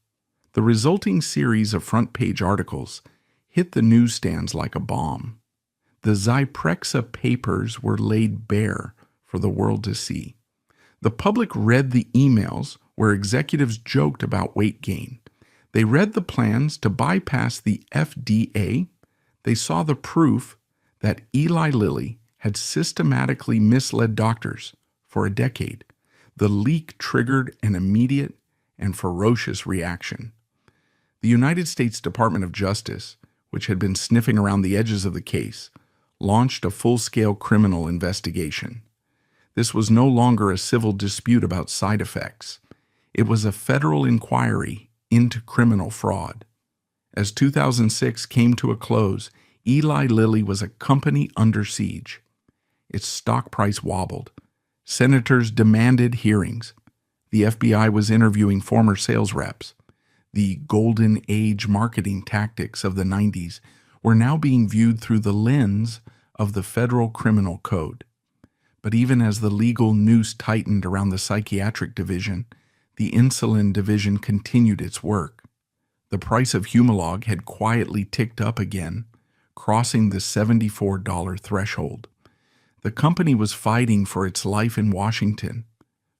The resulting series of front-page articles hit the newsstands like a bomb. The Zyprexa papers were laid bare for the world to see. The public read the emails where executives joked about weight gain. They read the plans to bypass the FDA. They saw the proof that Eli Lilly had systematically misled doctors for a decade. The leak triggered an immediate and ferocious reaction. The United States Department of Justice, which had been sniffing around the edges of the case, launched a full-scale criminal investigation. This was no longer a civil dispute about side effects. It was a federal inquiry into criminal fraud. As 2006 came to a close, Eli Lilly was a company under siege. Its stock price wobbled. Senators demanded hearings. The FBI was interviewing former sales reps. The golden age marketing tactics of the 90s were now being viewed through the lens of the federal criminal code. But even as the legal noose tightened around the psychiatric division, the insulin division continued its work. The price of Humalog had quietly ticked up again, crossing the $74 threshold. The company was fighting for its life in Washington,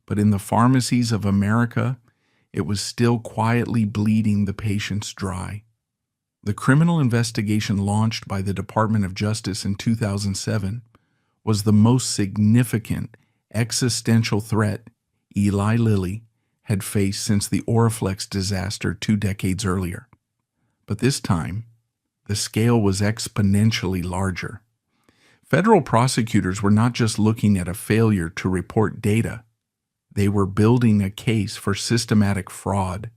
but in the pharmacies of America, it was still quietly bleeding the patients dry. The criminal investigation launched by the Department of Justice in 2007 was the most significant existential threat Eli Lilly had faced since the Oriflex disaster 2 decades earlier. But this time, the scale was exponentially larger. Federal prosecutors were not just looking at a failure to report data. They were building a case for systematic fraud.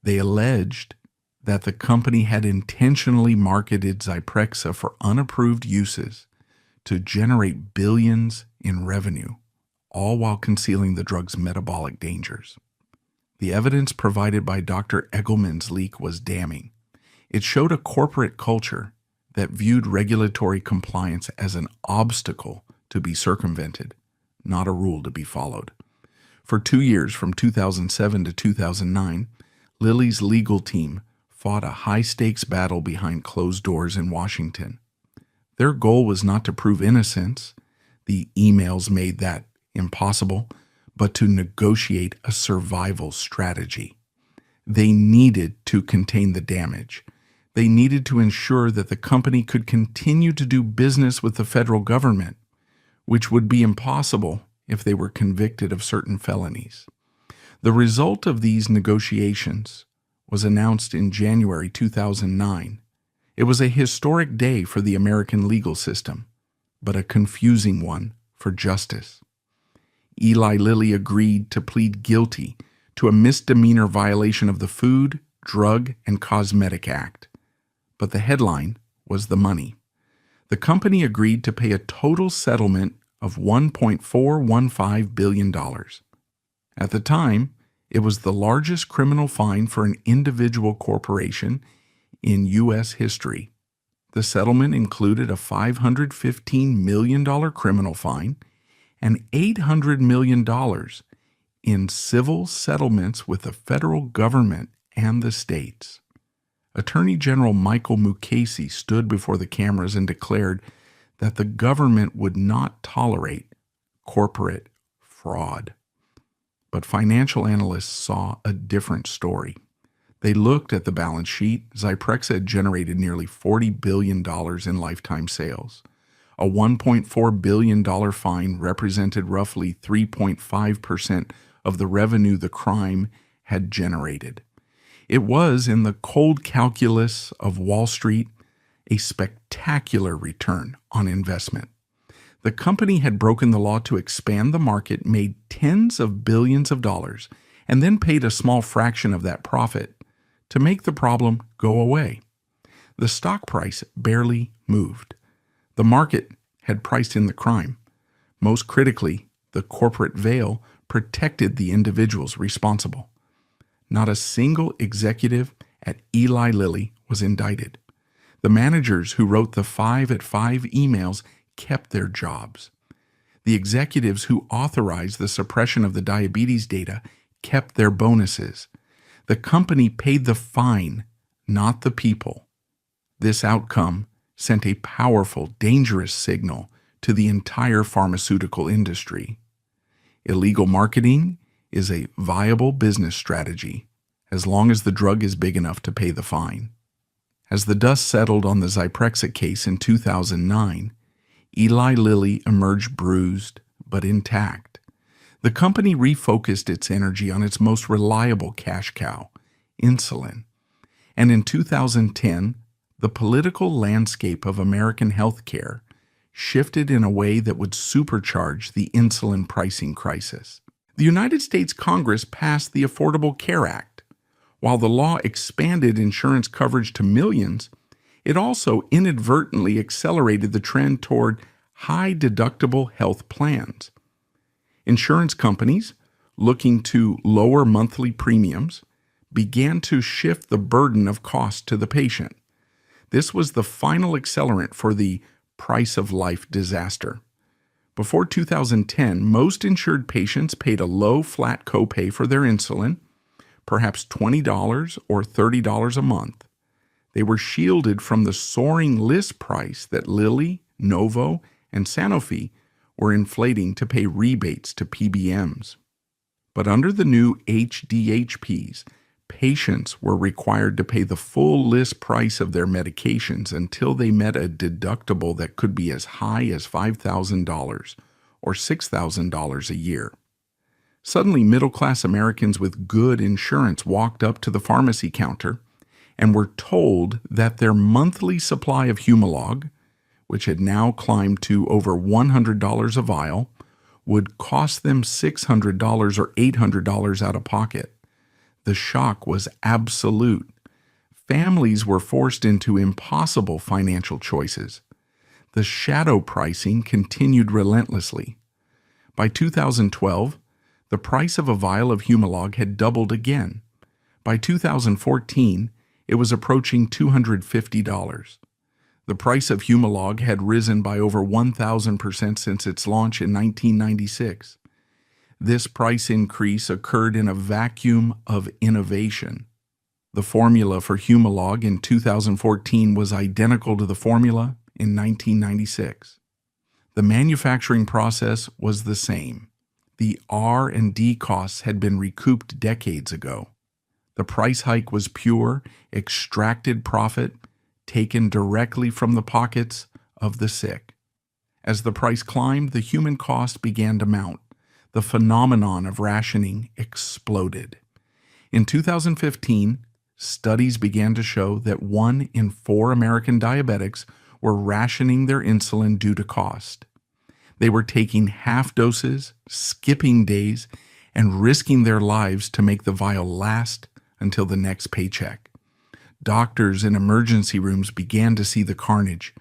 They alleged that the company had intentionally marketed Zyprexa for unapproved uses to generate billions in revenue, all while concealing the drug's metabolic dangers. The evidence provided by Dr. Eagleman's leak was damning. It showed a corporate culture that viewed regulatory compliance as an obstacle to be circumvented, not a rule to be followed. For 2 years, from 2007 to 2009, Lilly's legal team fought a high-stakes battle behind closed doors in Washington. Their goal was not to prove innocence, the emails made that impossible, but to negotiate a survival strategy. They needed to contain the damage. They needed to ensure that the company could continue to do business with the federal government, which would be impossible if they were convicted of certain felonies. The result of these negotiations was announced in January 2009. It was a historic day for the American legal system, but a confusing one for justice. Eli Lilly agreed to plead guilty to a misdemeanor violation of the Food, Drug, and Cosmetic Act. But the headline was the money. The company agreed to pay a total settlement of $1.415 billion. At the time, it was the largest criminal fine for an individual corporation in U.S. history. The settlement included a $515 million criminal fine and $800 million in civil settlements with the federal government and the states. Attorney General Michael Mukasey stood before the cameras and declared that the government would not tolerate corporate fraud. But financial analysts saw a different story. They looked at the balance sheet. Zyprexa had generated nearly $40 billion in lifetime sales. A $1.4 billion fine represented roughly 3.5% of the revenue the crime had generated. It was, in the cold calculus of Wall Street, a spectacular return on investment. The company had broken the law to expand the market, made tens of billions of dollars, and then paid a small fraction of that profit to make the problem go away. The stock price barely moved. The market had priced in the crime. Most critically, the corporate veil protected the individuals responsible. Not a single executive at Eli Lilly was indicted. The managers who wrote the 5 at 5 emails kept their jobs. The executives who authorized the suppression of the diabetes data kept their bonuses. The company paid the fine, not the people. This outcome sent a powerful, dangerous signal to the entire pharmaceutical industry. Illegal marketing is a viable business strategy as long as the drug is big enough to pay the fine. As the dust settled on the Zyprexa case in 2009, Eli Lilly emerged bruised but intact. The company refocused its energy on its most reliable cash cow, insulin. And in 2010, the political landscape of American healthcare shifted in a way that would supercharge the insulin pricing crisis. The United States Congress passed the Affordable Care Act. While the law expanded insurance coverage to millions, it also inadvertently accelerated the trend toward high-deductible health plans. Insurance companies, looking to lower monthly premiums, began to shift the burden of cost to the patient. This was the final accelerant for the price of life disaster. Before 2010, most insured patients paid a low flat copay for their insulin, perhaps $20 or $30 a month. They were shielded from the soaring list price that Lilly, Novo, and Sanofi were inflating to pay rebates to PBMs. But under the new HDHPs, patients were required to pay the full list price of their medications until they met a deductible that could be as high as $5,000 or $6,000 a year. Suddenly, middle-class Americans with good insurance walked up to the pharmacy counter and were told that their monthly supply of Humalog, which had now climbed to over $100 a vial, would cost them $600 or $800 out of pocket. The shock was absolute. Families were forced into impossible financial choices. The shadow pricing continued relentlessly. By 2012, the price of a vial of Humalog had doubled again. By 2014, it was approaching $250. The price of Humalog had risen by over 1,000% since its launch in 1996. This price increase occurred in a vacuum of innovation. The formula for Humalog in 2014 was identical to the formula in 1996. The manufacturing process was the same. The R&D costs had been recouped decades ago. The price hike was pure, extracted profit taken directly from the pockets of the sick. As the price climbed, the human cost began to mount. The phenomenon of rationing exploded. In 2015, studies began to show that 1 in 4 American diabetics were rationing their insulin due to cost. They were taking half doses, skipping days, and risking their lives to make the vial last until the next paycheck. Doctors in emergency rooms began to see the carnage.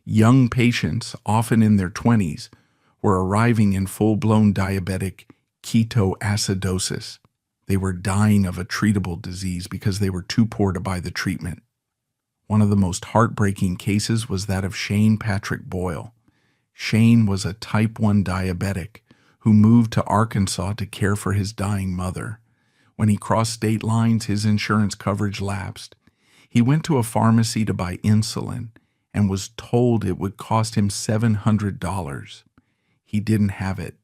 Young patients, often in their 20s, were arriving in full-blown diabetic ketoacidosis. They were dying of a treatable disease because they were too poor to buy the treatment. One of the most heartbreaking cases was that of Shane Patrick Boyle. Shane was a type 1 diabetic who moved to Arkansas to care for his dying mother. When he crossed state lines, his insurance coverage lapsed. He went to a pharmacy to buy insulin and was told it would cost him $700. He didn't have it.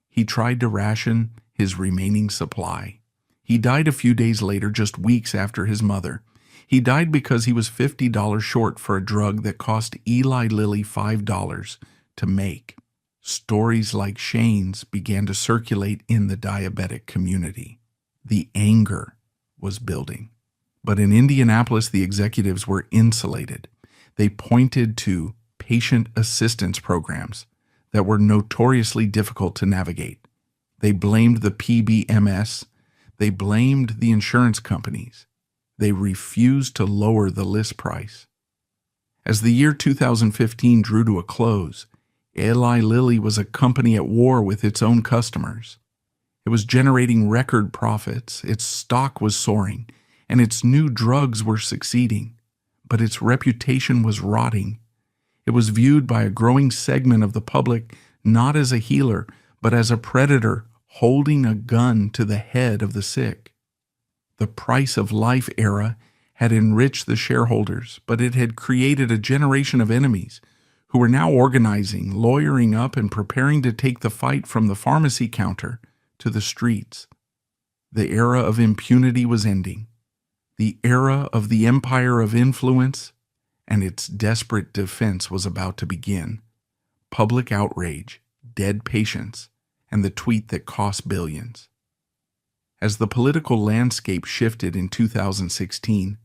He tried to ration his remaining supply. He died a few days later, just weeks after his mother. He died because he was $50 short for a drug that cost Eli Lilly $5 to make. Stories like Shane's began to circulate in the diabetic community. The anger was building. But in Indianapolis, the executives were insulated. They pointed to patient assistance programs that were notoriously difficult to navigate. They blamed the PBMS. They blamed the insurance companies. They refused to lower the list price. As the year 2015 drew to a close, Eli Lilly was a company at war with its own customers. It was generating record profits, its stock was soaring, and its new drugs were succeeding. But its reputation was rotting. It was viewed by a growing segment of the public not as a healer, but as a predator holding a gun to the head of the sick. The price of life era had enriched the shareholders, but it had created a generation of enemies who were now organizing, lawyering up, and preparing to take the fight from the pharmacy counter to the streets. The era of impunity was ending. The era of the empire of influence and its desperate defense was about to begin. Public outrage, dead patients, and the tweet that cost billions. As the political landscape shifted in 2016,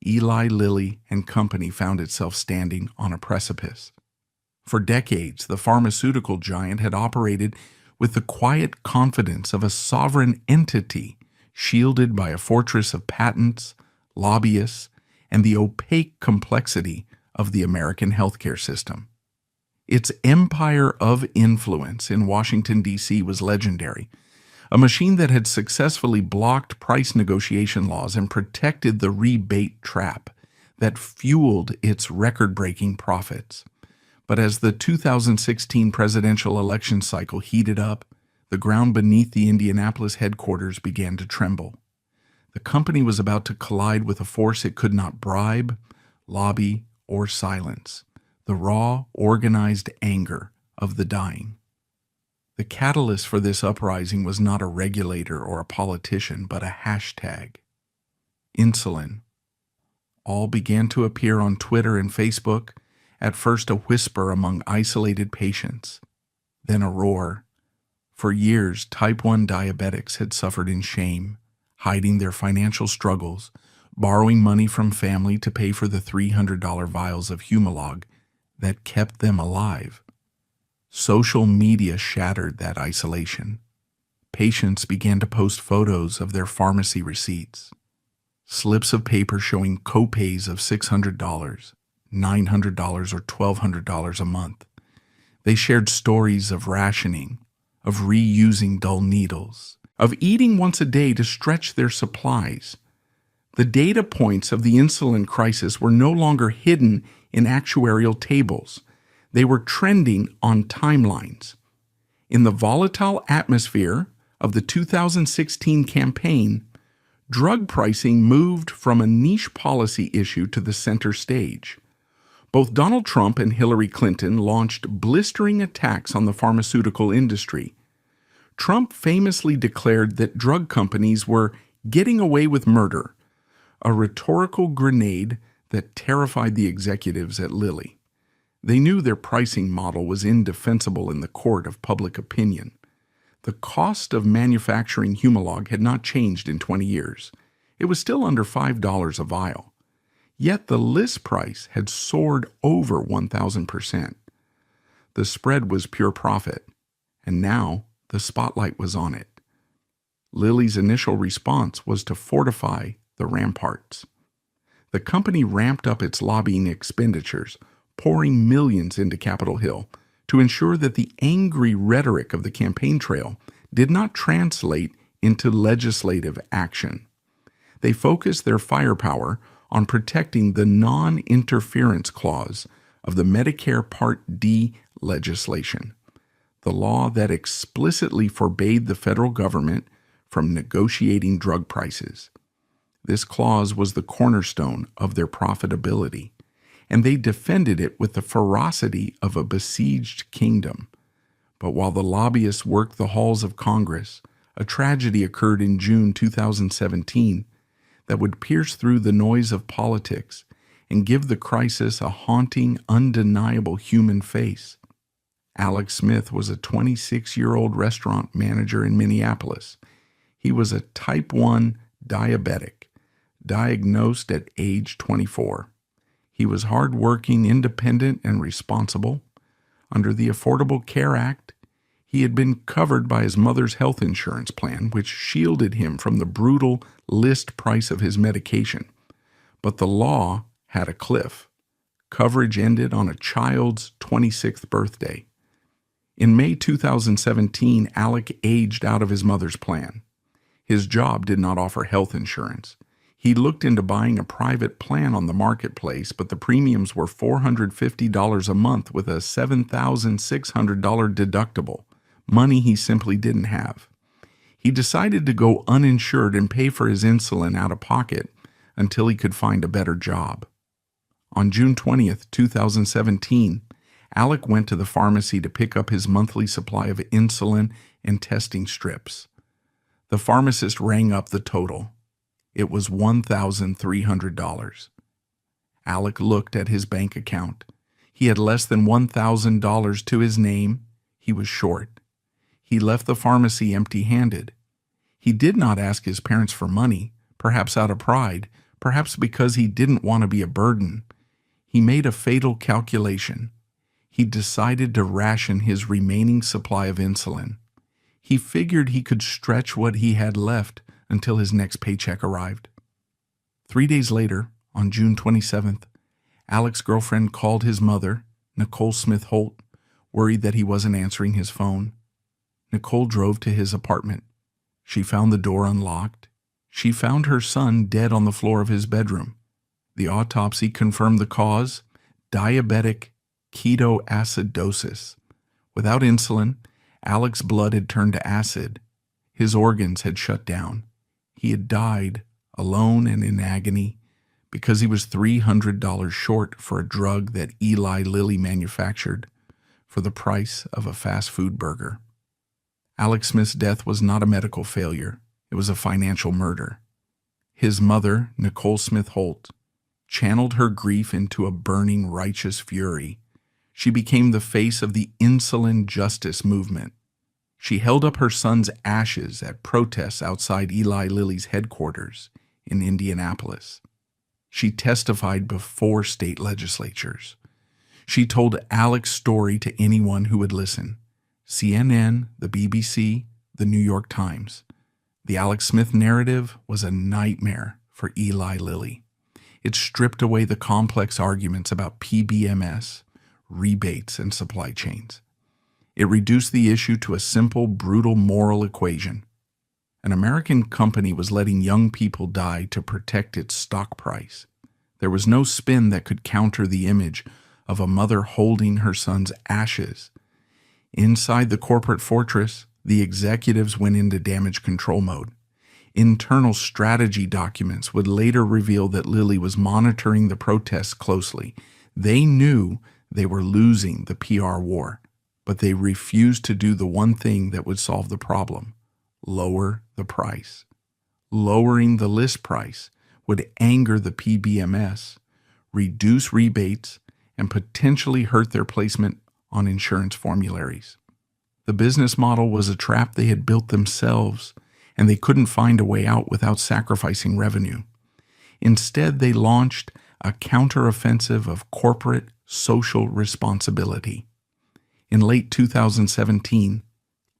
Eli Lilly and Company found itself standing on a precipice. For decades, the pharmaceutical giant had operated with the quiet confidence of a sovereign entity shielded by a fortress of patents, lobbyists, and the opaque complexity of the American healthcare system. Its empire of influence in Washington, D.C. was legendary, a machine that had successfully blocked price negotiation laws and protected the rebate trap that fueled its record-breaking profits. But as the 2016 presidential election cycle heated up, the ground beneath the Indianapolis headquarters began to tremble. The company was about to collide with a force it could not bribe, lobby, or silence: the raw, organized anger of the dying. The catalyst for this uprising was not a regulator or a politician, but a hashtag: Insulin. All began to appear on Twitter and Facebook, at first a whisper among isolated patients, then a roar. For years, type 1 diabetics had suffered in shame, hiding their financial struggles, borrowing money from family to pay for the $300 vials of Humalog that kept them alive. Social media shattered that isolation. Patients began to post photos of their pharmacy receipts, slips of paper showing copays of $600, $900, or $1,200 a month. They shared stories of rationing, of reusing dull needles, of eating once a day to stretch their supplies. The data points of the insulin crisis were no longer hidden in actuarial tables. They were trending on timelines. In the volatile atmosphere of the 2016 campaign, drug pricing moved from a niche policy issue to the center stage. Both Donald Trump and Hillary Clinton launched blistering attacks on the pharmaceutical industry. Trump famously declared that drug companies were getting away with murder, a rhetorical grenade that terrified the executives at Lilly. They knew their pricing model was indefensible in the court of public opinion. The cost of manufacturing Humalog had not changed in 20 years. It was still under $5 a vial. Yet the list price had soared over 1,000%. The spread was pure profit, and now the spotlight was on it. Lilly's initial response was to fortify the ramparts. The company ramped up its lobbying expenditures, pouring millions into Capitol Hill to ensure that the angry rhetoric of the campaign trail did not translate into legislative action. They focused their firepower on protecting the non-interference clause of the Medicare Part D legislation, the law that explicitly forbade the federal government from negotiating drug prices. This clause was the cornerstone of their profitability, and they defended it with the ferocity of a besieged kingdom. But while the lobbyists worked the halls of Congress, a tragedy occurred in June 2017 that would pierce through the noise of politics and give the crisis a haunting, undeniable human face. Alex Smith was a 26-year-old restaurant manager in Minneapolis. He was a type 1 diabetic, diagnosed at age 24. He was hardworking, independent, and responsible. Under the Affordable Care Act, he had been covered by his mother's health insurance plan, which shielded him from the brutal list price of his medication. But the law had a cliff. Coverage ended on a child's 26th birthday. In May 2017, Alec aged out of his mother's plan. His job did not offer health insurance. He looked into buying a private plan on the marketplace, but the premiums were $450 a month with a $7,600 deductible, money he simply didn't have. He decided to go uninsured and pay for his insulin out of pocket until he could find a better job. On June 20th, 2017, Alec went to the pharmacy to pick up his monthly supply of insulin and testing strips. The pharmacist rang up the total. It was $1,300. Alec looked at his bank account. He had less than $1,000 to his name. He was short. He left the pharmacy empty-handed. He did not ask his parents for money, perhaps out of pride, perhaps because he didn't want to be a burden. He made a fatal calculation. He decided to ration his remaining supply of insulin. He figured he could stretch what he had left until his next paycheck arrived. 3 days later, on June 27th, Alec's girlfriend called his mother, Nicole Smith Holt, worried that he wasn't answering his phone. Nicole drove to his apartment. She found the door unlocked. She found her son dead on the floor of his bedroom. The autopsy confirmed the cause: diabetic ketoacidosis. Without insulin, Alec's blood had turned to acid. His organs had shut down. He had died, alone and in agony, because he was $300 short for a drug that Eli Lilly manufactured for the price of a fast food burger. Alex Smith's death was not a medical failure. It was a financial murder. His mother, Nicole Smith Holt, channeled her grief into a burning righteous fury. She became the face of the insulin justice movement. She held up her son's ashes at protests outside Eli Lilly's headquarters in Indianapolis. She testified before state legislatures. She told Alec's story to anyone who would listen: CNN, the BBC, the New York Times. The Alex Smith narrative was a nightmare for Eli Lilly. It stripped away the complex arguments about PBMS, rebates, and supply chains. It reduced the issue to a simple, brutal moral equation. An American company was letting young people die to protect its stock price. There was no spin that could counter the image of a mother holding her son's ashes. Inside the corporate fortress, the executives went into damage control mode. Internal strategy documents would later reveal that Lilly was monitoring the protests closely. They knew they were losing the PR war, but they refused to do the one thing that would solve the problem: lower the price. Lowering the list price would anger the PBMS, reduce rebates, and potentially hurt their placement on insurance formularies. The business model was a trap they had built themselves, and they couldn't find a way out without sacrificing revenue. Instead, they launched a counteroffensive of corporate social responsibility. In late 2017,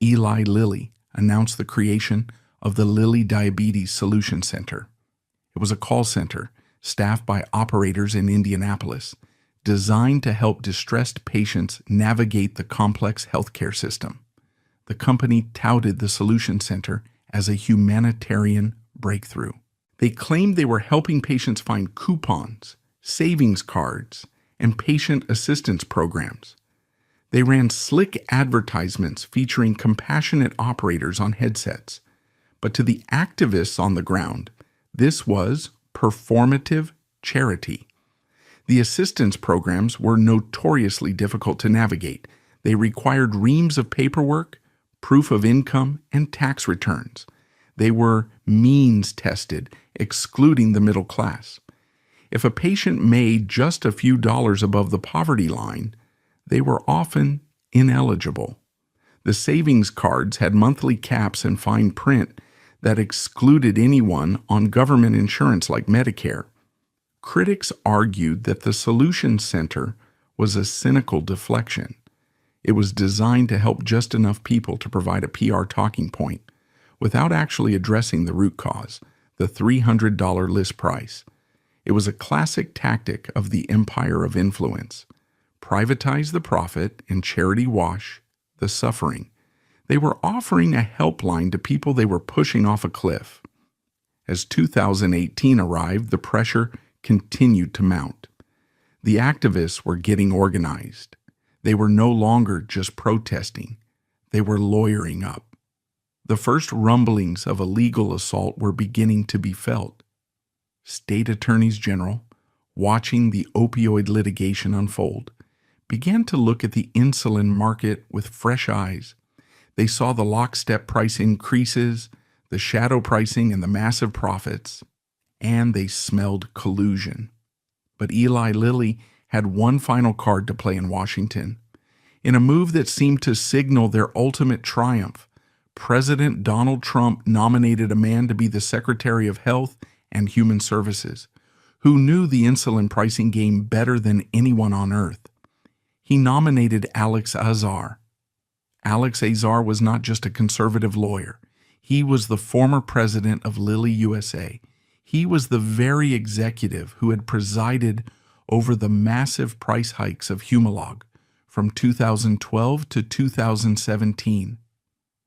Eli Lilly announced the creation of the Lilly Diabetes Solution Center. It was a call center staffed by operators in Indianapolis, designed to help distressed patients navigate the complex healthcare system. The company touted the Solution Center as a humanitarian breakthrough. They claimed they were helping patients find coupons, savings cards, and patient assistance programs. They ran slick advertisements featuring compassionate operators on headsets. But to the activists on the ground, This was performative charity. The assistance programs were notoriously difficult to navigate. They required reams of paperwork, proof of income, and tax returns. They were means-tested, excluding the middle class. If a patient made just a few dollars above the poverty line, they were often ineligible. The savings cards had monthly caps and fine print that excluded anyone on government insurance like Medicare. Critics argued that the Solution Center was a cynical deflection. It was designed to help just enough people to provide a PR talking point, without actually addressing the root cause, the $300 list price. It was a classic tactic of the empire of influence. Privatize the profit and charity wash the suffering. They were offering a helpline to people they were pushing off a cliff. As 2018 arrived, the pressure continued to mount. The activists were getting organized. They were no longer just protesting. They were lawyering up. The first rumblings of a legal assault were beginning to be felt. State attorneys general, watching the opioid litigation unfold, began to look at the insulin market with fresh eyes. They saw the lockstep price increases, the shadow pricing, and the massive profits, and they smelled collusion. But Eli Lilly had one final card to play in Washington. In a move that seemed to signal their ultimate triumph, President Donald Trump nominated a man to be the Secretary of Health and Human Services, who knew the insulin pricing game better than anyone on earth. He nominated Alex Azar. Alex Azar was not just a conservative lawyer. He was the former president of Lilly USA. He was the very executive who had presided over the massive price hikes of Humalog from 2012 to 2017.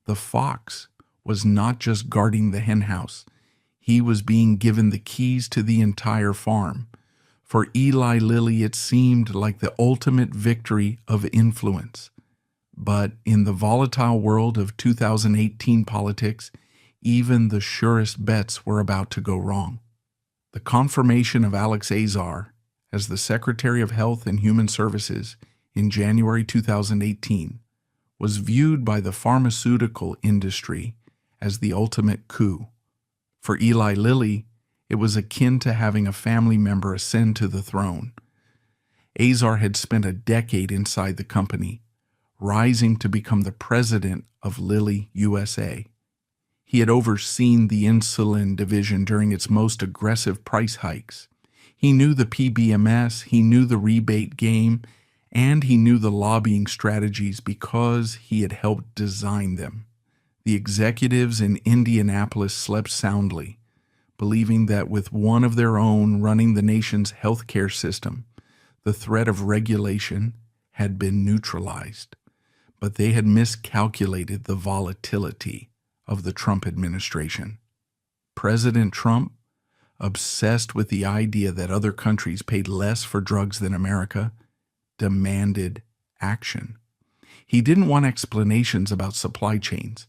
The fox was not just guarding the henhouse. He was being given the keys to the entire farm. For Eli Lilly, it seemed like the ultimate victory of influence. But in the volatile world of 2018 politics, even the surest bets were about to go wrong. The confirmation of Alex Azar as the Secretary of Health and Human Services in January 2018 was viewed by the pharmaceutical industry as the ultimate coup. For Eli Lilly, it was akin to having a family member ascend to the throne. Azar had spent a decade inside the company, rising to become the president of Lilly USA. He had overseen the insulin division during its most aggressive price hikes. He knew the PBMS, he knew the rebate game, and he knew the lobbying strategies because he had helped design them. The executives in Indianapolis slept soundly, believing that with one of their own running the nation's healthcare system, the threat of regulation had been neutralized. But they had miscalculated the volatility of the Trump administration. President Trump, obsessed with the idea that other countries paid less for drugs than America, demanded action. He didn't want explanations about supply chains.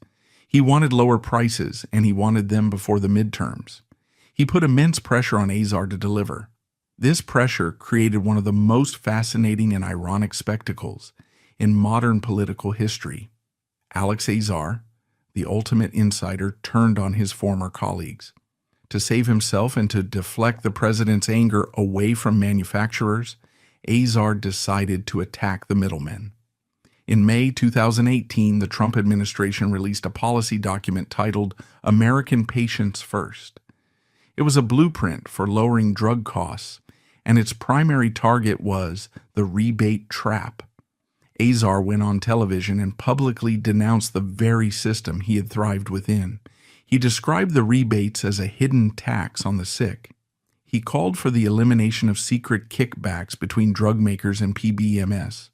He wanted lower prices, and he wanted them before the midterms. He put immense pressure on Azar to deliver. This pressure created one of the most fascinating and ironic spectacles in modern political history. Alex Azar, the ultimate insider, turned on his former colleagues. To save himself and to deflect the president's anger away from manufacturers, Azar decided to attack the middlemen. In May 2018, the Trump administration released a policy document titled American Patients First. It was a blueprint for lowering drug costs, and its primary target was the rebate trap. Azar went on television and publicly denounced the very system he had thrived within. He described the rebates as a hidden tax on the sick. He called for the elimination of secret kickbacks between drug makers and PBMS.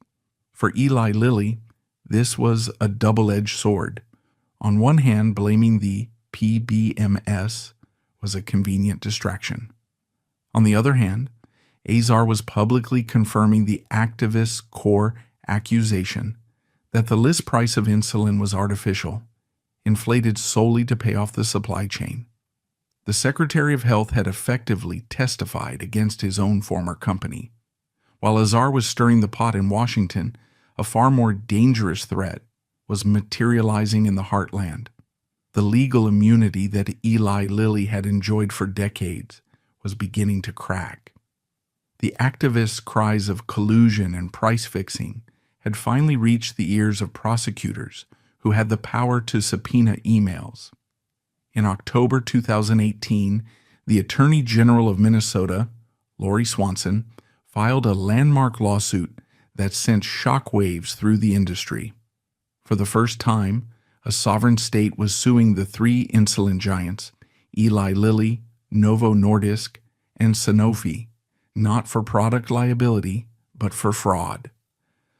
For Eli Lilly, this was a double-edged sword. On one hand, blaming the PBMS was a convenient distraction. On the other hand, Azar was publicly confirming the activists' core accusation that the list price of insulin was artificial, inflated solely to pay off the supply chain. The Secretary of Health had effectively testified against his own former company. While Azar was stirring the pot in Washington, a far more dangerous threat was materializing in the heartland. The legal immunity that Eli Lilly had enjoyed for decades was beginning to crack. The activists' cries of collusion and price fixing had finally reached the ears of prosecutors who had the power to subpoena emails. In October 2018, the Attorney General of Minnesota, Lori Swanson, filed a landmark lawsuit that sent shockwaves through the industry. For the first time, a sovereign state was suing the three insulin giants, Eli Lilly, Novo Nordisk, and Sanofi, not for product liability, but for fraud.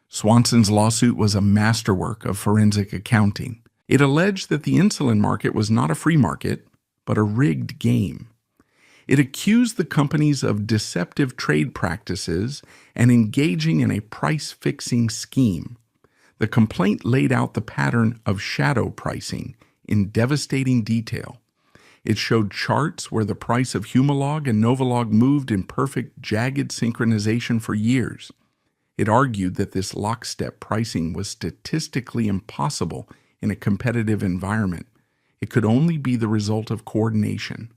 Swanson's lawsuit was a masterwork of forensic accounting. It alleged that the insulin market was not a free market, but a rigged game. It accused the companies of deceptive trade practices and engaging in a price-fixing scheme. The complaint laid out the pattern of shadow pricing in devastating detail. It showed charts where the price of Humalog and Novolog moved in perfect jagged synchronization for years. It argued that this lockstep pricing was statistically impossible in a competitive environment. It could only be the result of coordination.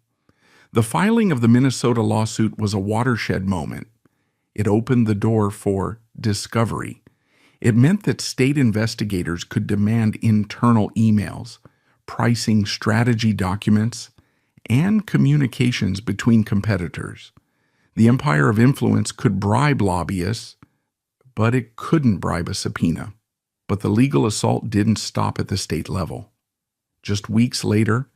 The filing of the Minnesota lawsuit was a watershed moment. It opened the door for discovery. It meant that state investigators could demand internal emails, pricing strategy documents, and communications between competitors. The empire of influence could bribe lobbyists, but it couldn't bribe a subpoena. But the legal assault didn't stop at the state level. Just weeks later,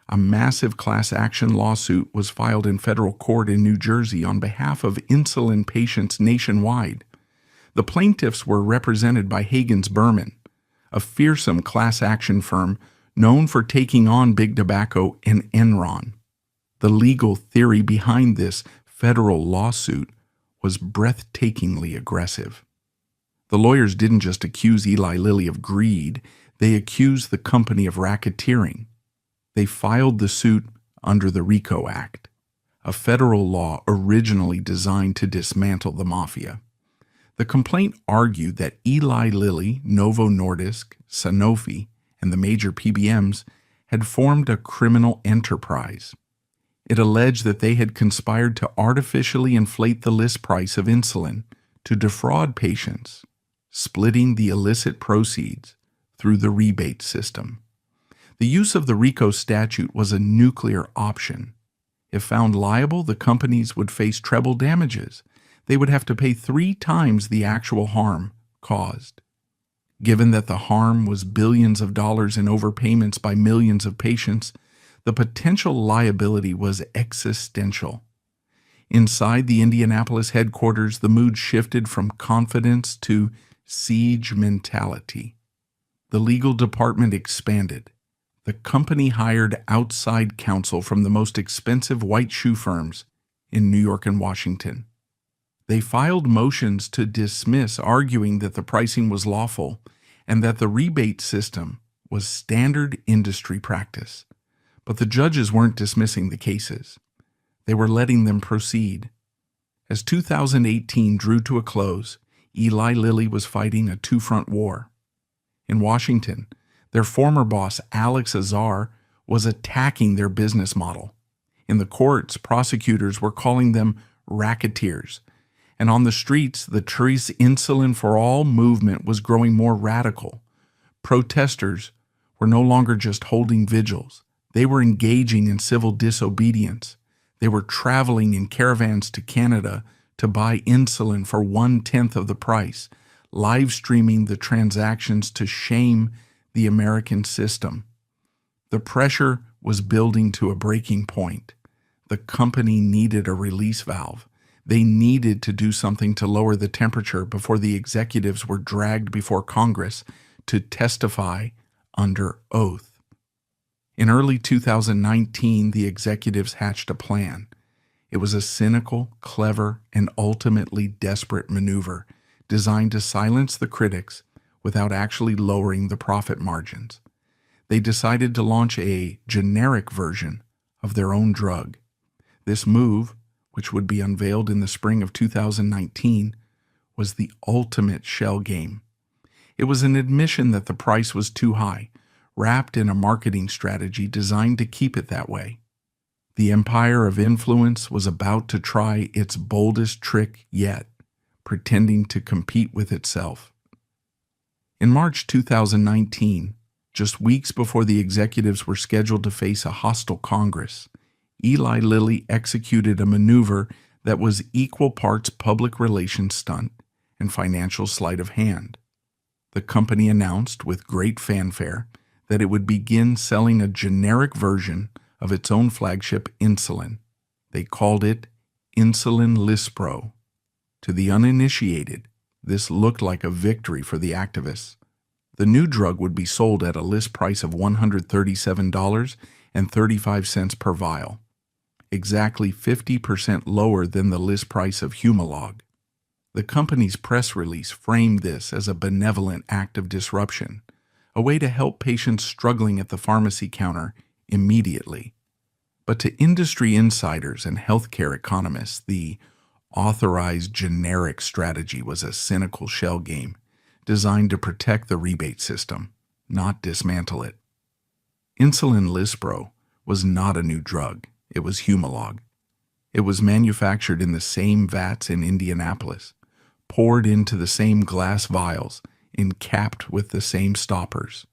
a massive class action lawsuit was filed in federal court in New Jersey on behalf of insulin patients nationwide. The plaintiffs were represented by Hagen's Berman, a fearsome class action firm known for taking on Big Tobacco and Enron. The legal theory behind this federal lawsuit was breathtakingly aggressive. The lawyers didn't just accuse Eli Lilly of greed, they accused the company of racketeering. They filed the suit under the RICO Act, a federal law originally designed to dismantle the mafia. The complaint argued that Eli Lilly, Novo Nordisk, Sanofi, and the major PBMs had formed a criminal enterprise. It alleged that they had conspired to artificially inflate the list price of insulin to defraud patients, splitting the illicit proceeds through the rebate system. The use of the RICO statute was a nuclear option. If found liable, the companies would face treble damages. They would have to pay 3 times the actual harm caused. Given that the harm was billions of dollars in overpayments by millions of patients, the potential liability was existential. Inside the Indianapolis headquarters, the mood shifted from confidence to siege mentality. The legal department expanded. The company hired outside counsel from the most expensive white shoe firms in New York and Washington. They filed motions to dismiss, arguing that the pricing was lawful and that the rebate system was standard industry practice. But the judges weren't dismissing the cases. They were letting them proceed. As 2018 drew to a close, Eli Lilly was fighting a two-front war. In Washington, their former boss, Alex Azar, was attacking their business model. In the courts, prosecutors were calling them racketeers. And on the streets, the Trace Insulin for All movement was growing more radical. Protesters were no longer just holding vigils. They were engaging in civil disobedience. They were traveling in caravans to Canada to buy insulin for 1/10 of the price, live streaming the transactions to shame the American system. The pressure was building to a breaking point. The company needed a release valve. They needed to do something to lower the temperature before the executives were dragged before Congress to testify under oath. In early 2019, the executives hatched a plan. It was a cynical, clever, and ultimately desperate maneuver designed to silence the critics without actually lowering the profit margins. They decided to launch a generic version of their own drug. This move, which would be unveiled in the spring of 2019, was the ultimate shell game. It was an admission that the price was too high, wrapped in a marketing strategy designed to keep it that way. The empire of influence was about to try its boldest trick yet, pretending to compete with itself. In March 2019, just weeks before the executives were scheduled to face a hostile Congress, Eli Lilly executed a maneuver that was equal parts public relations stunt and financial sleight of hand. The company announced with great fanfare that it would begin selling a generic version of its own flagship insulin. They called it Insulin Lispro. To the uninitiated, this looked like a victory for the activists. The new drug would be sold at a list price of $137.35 per vial, exactly 50% lower than the list price of Humalog. The company's press release framed this as a benevolent act of disruption, a way to help patients struggling at the pharmacy counter immediately. But to industry insiders and healthcare economists, the authorized generic strategy was a cynical shell game designed to protect the rebate system, not dismantle it. Insulin Lispro was not a new drug. It was Humalog. It was manufactured in the same vats in Indianapolis, poured into the same glass vials, and capped with the same stoppers.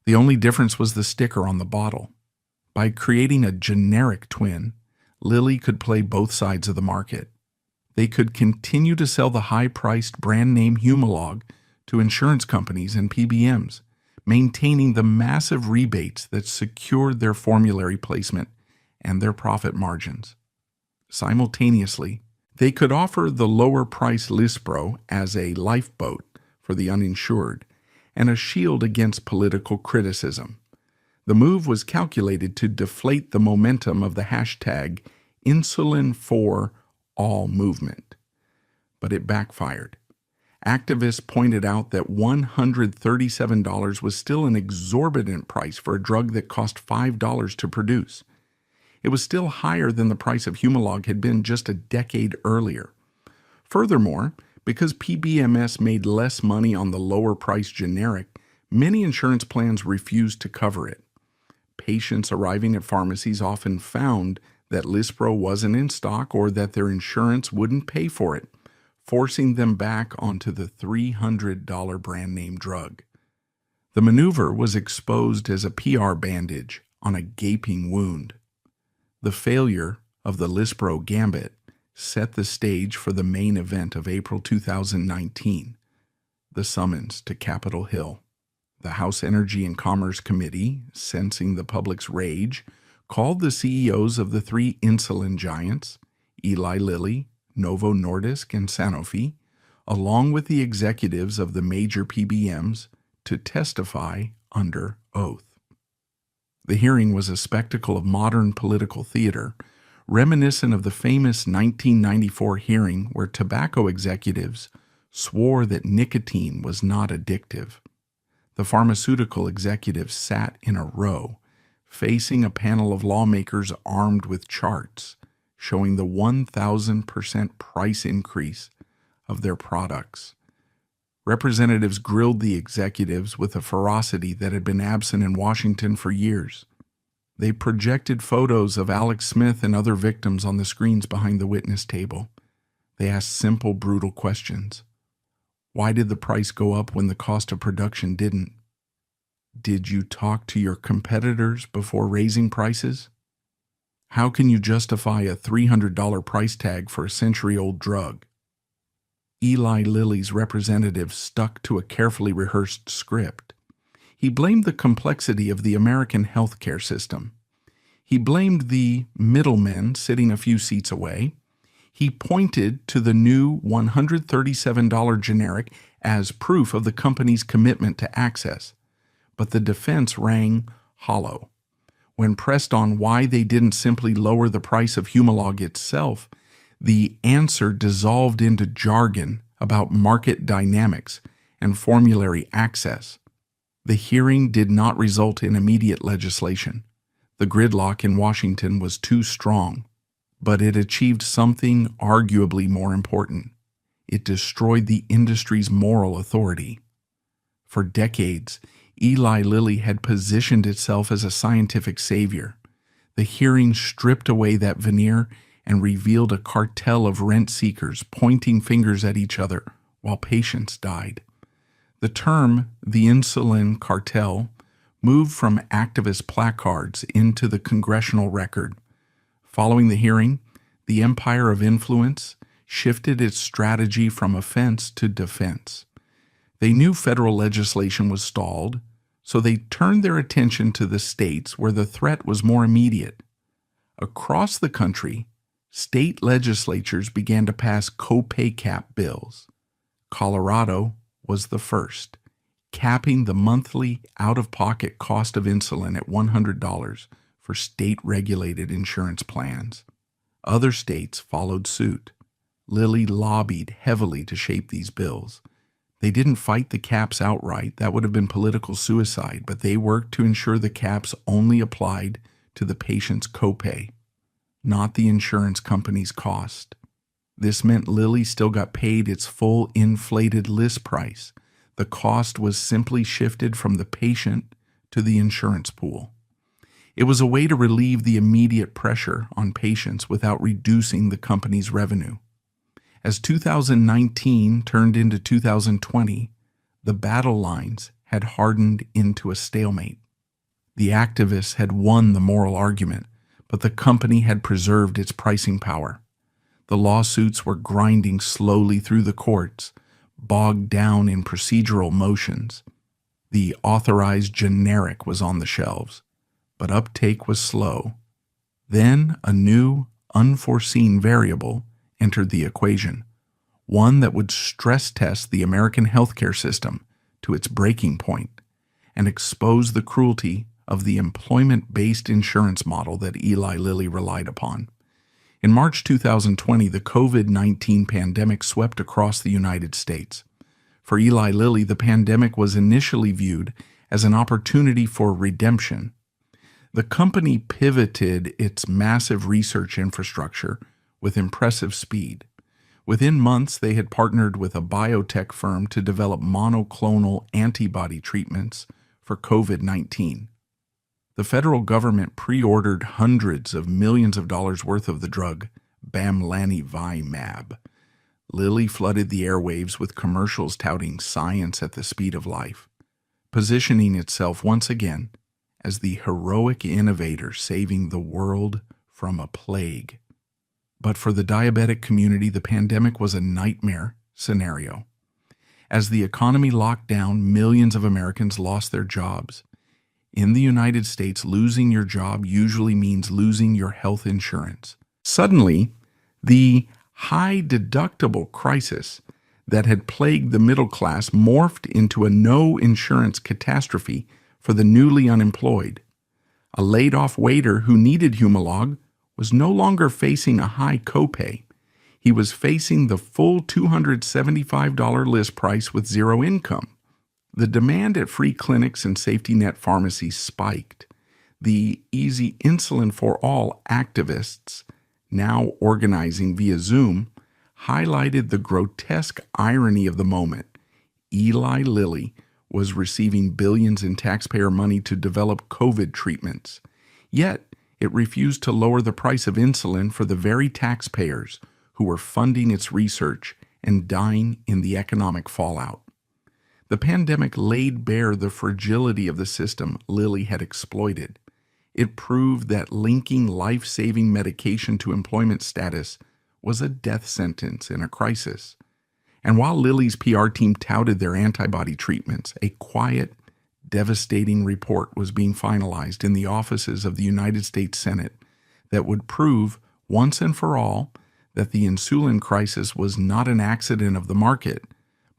The only difference was the sticker on the bottle. By creating a generic twin, Lilly could play both sides of the market. They could continue to sell the high-priced brand name Humalog to insurance companies and PBMs, maintaining the massive rebates that secured their formulary placement and their profit margins. Simultaneously, they could offer the lower-priced Lispro as a lifeboat for the uninsured and a shield against political criticism. The move was calculated to deflate the momentum of the hashtag Insulin4All movement. But it backfired. Activists pointed out that $137 was still an exorbitant price for a drug that cost $5 to produce. It was still higher than the price of Humalog had been just a decade earlier. Furthermore, because PBMs made less money on the lower-priced generic, many insurance plans refused to cover it. Patients arriving at pharmacies often found that Lispro wasn't in stock or that their insurance wouldn't pay for it, forcing them back onto the $300 brand name drug. The maneuver was exposed as a PR bandage on a gaping wound. The failure of the Lispro gambit set the stage for the main event of April 2019, the summons to Capitol Hill. The House Energy and Commerce Committee, sensing the public's rage, called the CEOs of the three insulin giants, Eli Lilly, Novo Nordisk, and Sanofi, along with the executives of the major PBMs, to testify under oath. The hearing was a spectacle of modern political theater, reminiscent of the famous 1994 hearing where tobacco executives swore that nicotine was not addictive. The pharmaceutical executives sat in a row, facing a panel of lawmakers armed with charts showing the 1,000% price increase of their products. Representatives grilled the executives with a ferocity that had been absent in Washington for years. They projected photos of Alex Smith and other victims on the screens behind the witness table. They asked simple, brutal questions. Why did the price go up when the cost of production didn't? Did you talk to your competitors before raising prices? How can you justify a $300 price tag for a century-old drug? Eli Lilly's representative stuck to a carefully rehearsed script. He blamed the complexity of the American healthcare system. He blamed the middlemen sitting a few seats away. He pointed to the new $137 generic as proof of the company's commitment to access. But the defense rang hollow. When pressed on why they didn't simply lower the price of Humalog itself, the answer dissolved into jargon about market dynamics and formulary access. The hearing did not result in immediate legislation. The gridlock in Washington was too strong, but it achieved something arguably more important. It destroyed the industry's moral authority. For decades, Eli Lilly had positioned itself as a scientific savior. The hearing stripped away that veneer and revealed a cartel of rent-seekers pointing fingers at each other while patients died. The term, the Insulin cartel, moved from activist placards into the congressional record. Following the hearing, the empire of influence shifted its strategy from offense to defense. They knew federal legislation was stalled, so they turned their attention to the states where the threat was more immediate. Across the country, state legislatures began to pass copay cap bills. Colorado was the first, capping the monthly out-of-pocket cost of insulin at $100 for state-regulated insurance plans. Other states followed suit. Lilly lobbied heavily to shape these bills. They didn't fight the caps outright. That would have been political suicide, but they worked to ensure the caps only applied to the patient's copay, not the insurance company's cost. This meant Lilly still got paid its full inflated list price. The cost was simply shifted from the patient to the insurance pool. It was a way to relieve the immediate pressure on patients without reducing the company's revenue. As 2019 turned into 2020, the battle lines had hardened into a stalemate. The activists had won the moral argument, but the company had preserved its pricing power. The lawsuits were grinding slowly through the courts, bogged down in procedural motions. The authorized generic was on the shelves, but uptake was slow. Then a new, unforeseen variable entered the equation, one that would stress test the American healthcare system to its breaking point and expose the cruelty of the employment-based insurance model that Eli Lilly relied upon. In March 2020, the COVID-19 pandemic swept across the United States. For Eli Lilly, the pandemic was initially viewed as an opportunity for redemption. The company pivoted its massive research infrastructure with impressive speed. Within months, they had partnered with a biotech firm to develop monoclonal antibody treatments for COVID-19. The federal government pre-ordered hundreds of millions of dollars worth of the drug bamlanivimab. Lilly flooded the airwaves with commercials touting science at the speed of life, positioning itself once again as the heroic innovator saving the world from a plague. But for the diabetic community, the pandemic was a nightmare scenario. As the economy locked down, millions of Americans lost their jobs. In the United States, losing your job usually means losing your health insurance. Suddenly, the high-deductible crisis that had plagued the middle class morphed into a no-insurance catastrophe for the newly unemployed. A laid-off waiter who needed Humalog was no longer facing a high copay. He was facing the full $275 list price with zero income. The demand at free clinics and safety net pharmacies spiked. The Easy Insulin for All activists, now organizing via Zoom, highlighted the grotesque irony of the moment. Eli Lilly was receiving billions in taxpayer money to develop COVID treatments. Yet, it refused to lower the price of insulin for the very taxpayers who were funding its research and dying in the economic fallout. The pandemic laid bare the fragility of the system Lilly had exploited. It proved that linking life-saving medication to employment status was a death sentence in a crisis. And while Lilly's PR team touted their antibody treatments, a quiet, devastating report was being finalized in the offices of the United States Senate that would prove once and for all that the insulin crisis was not an accident of the market,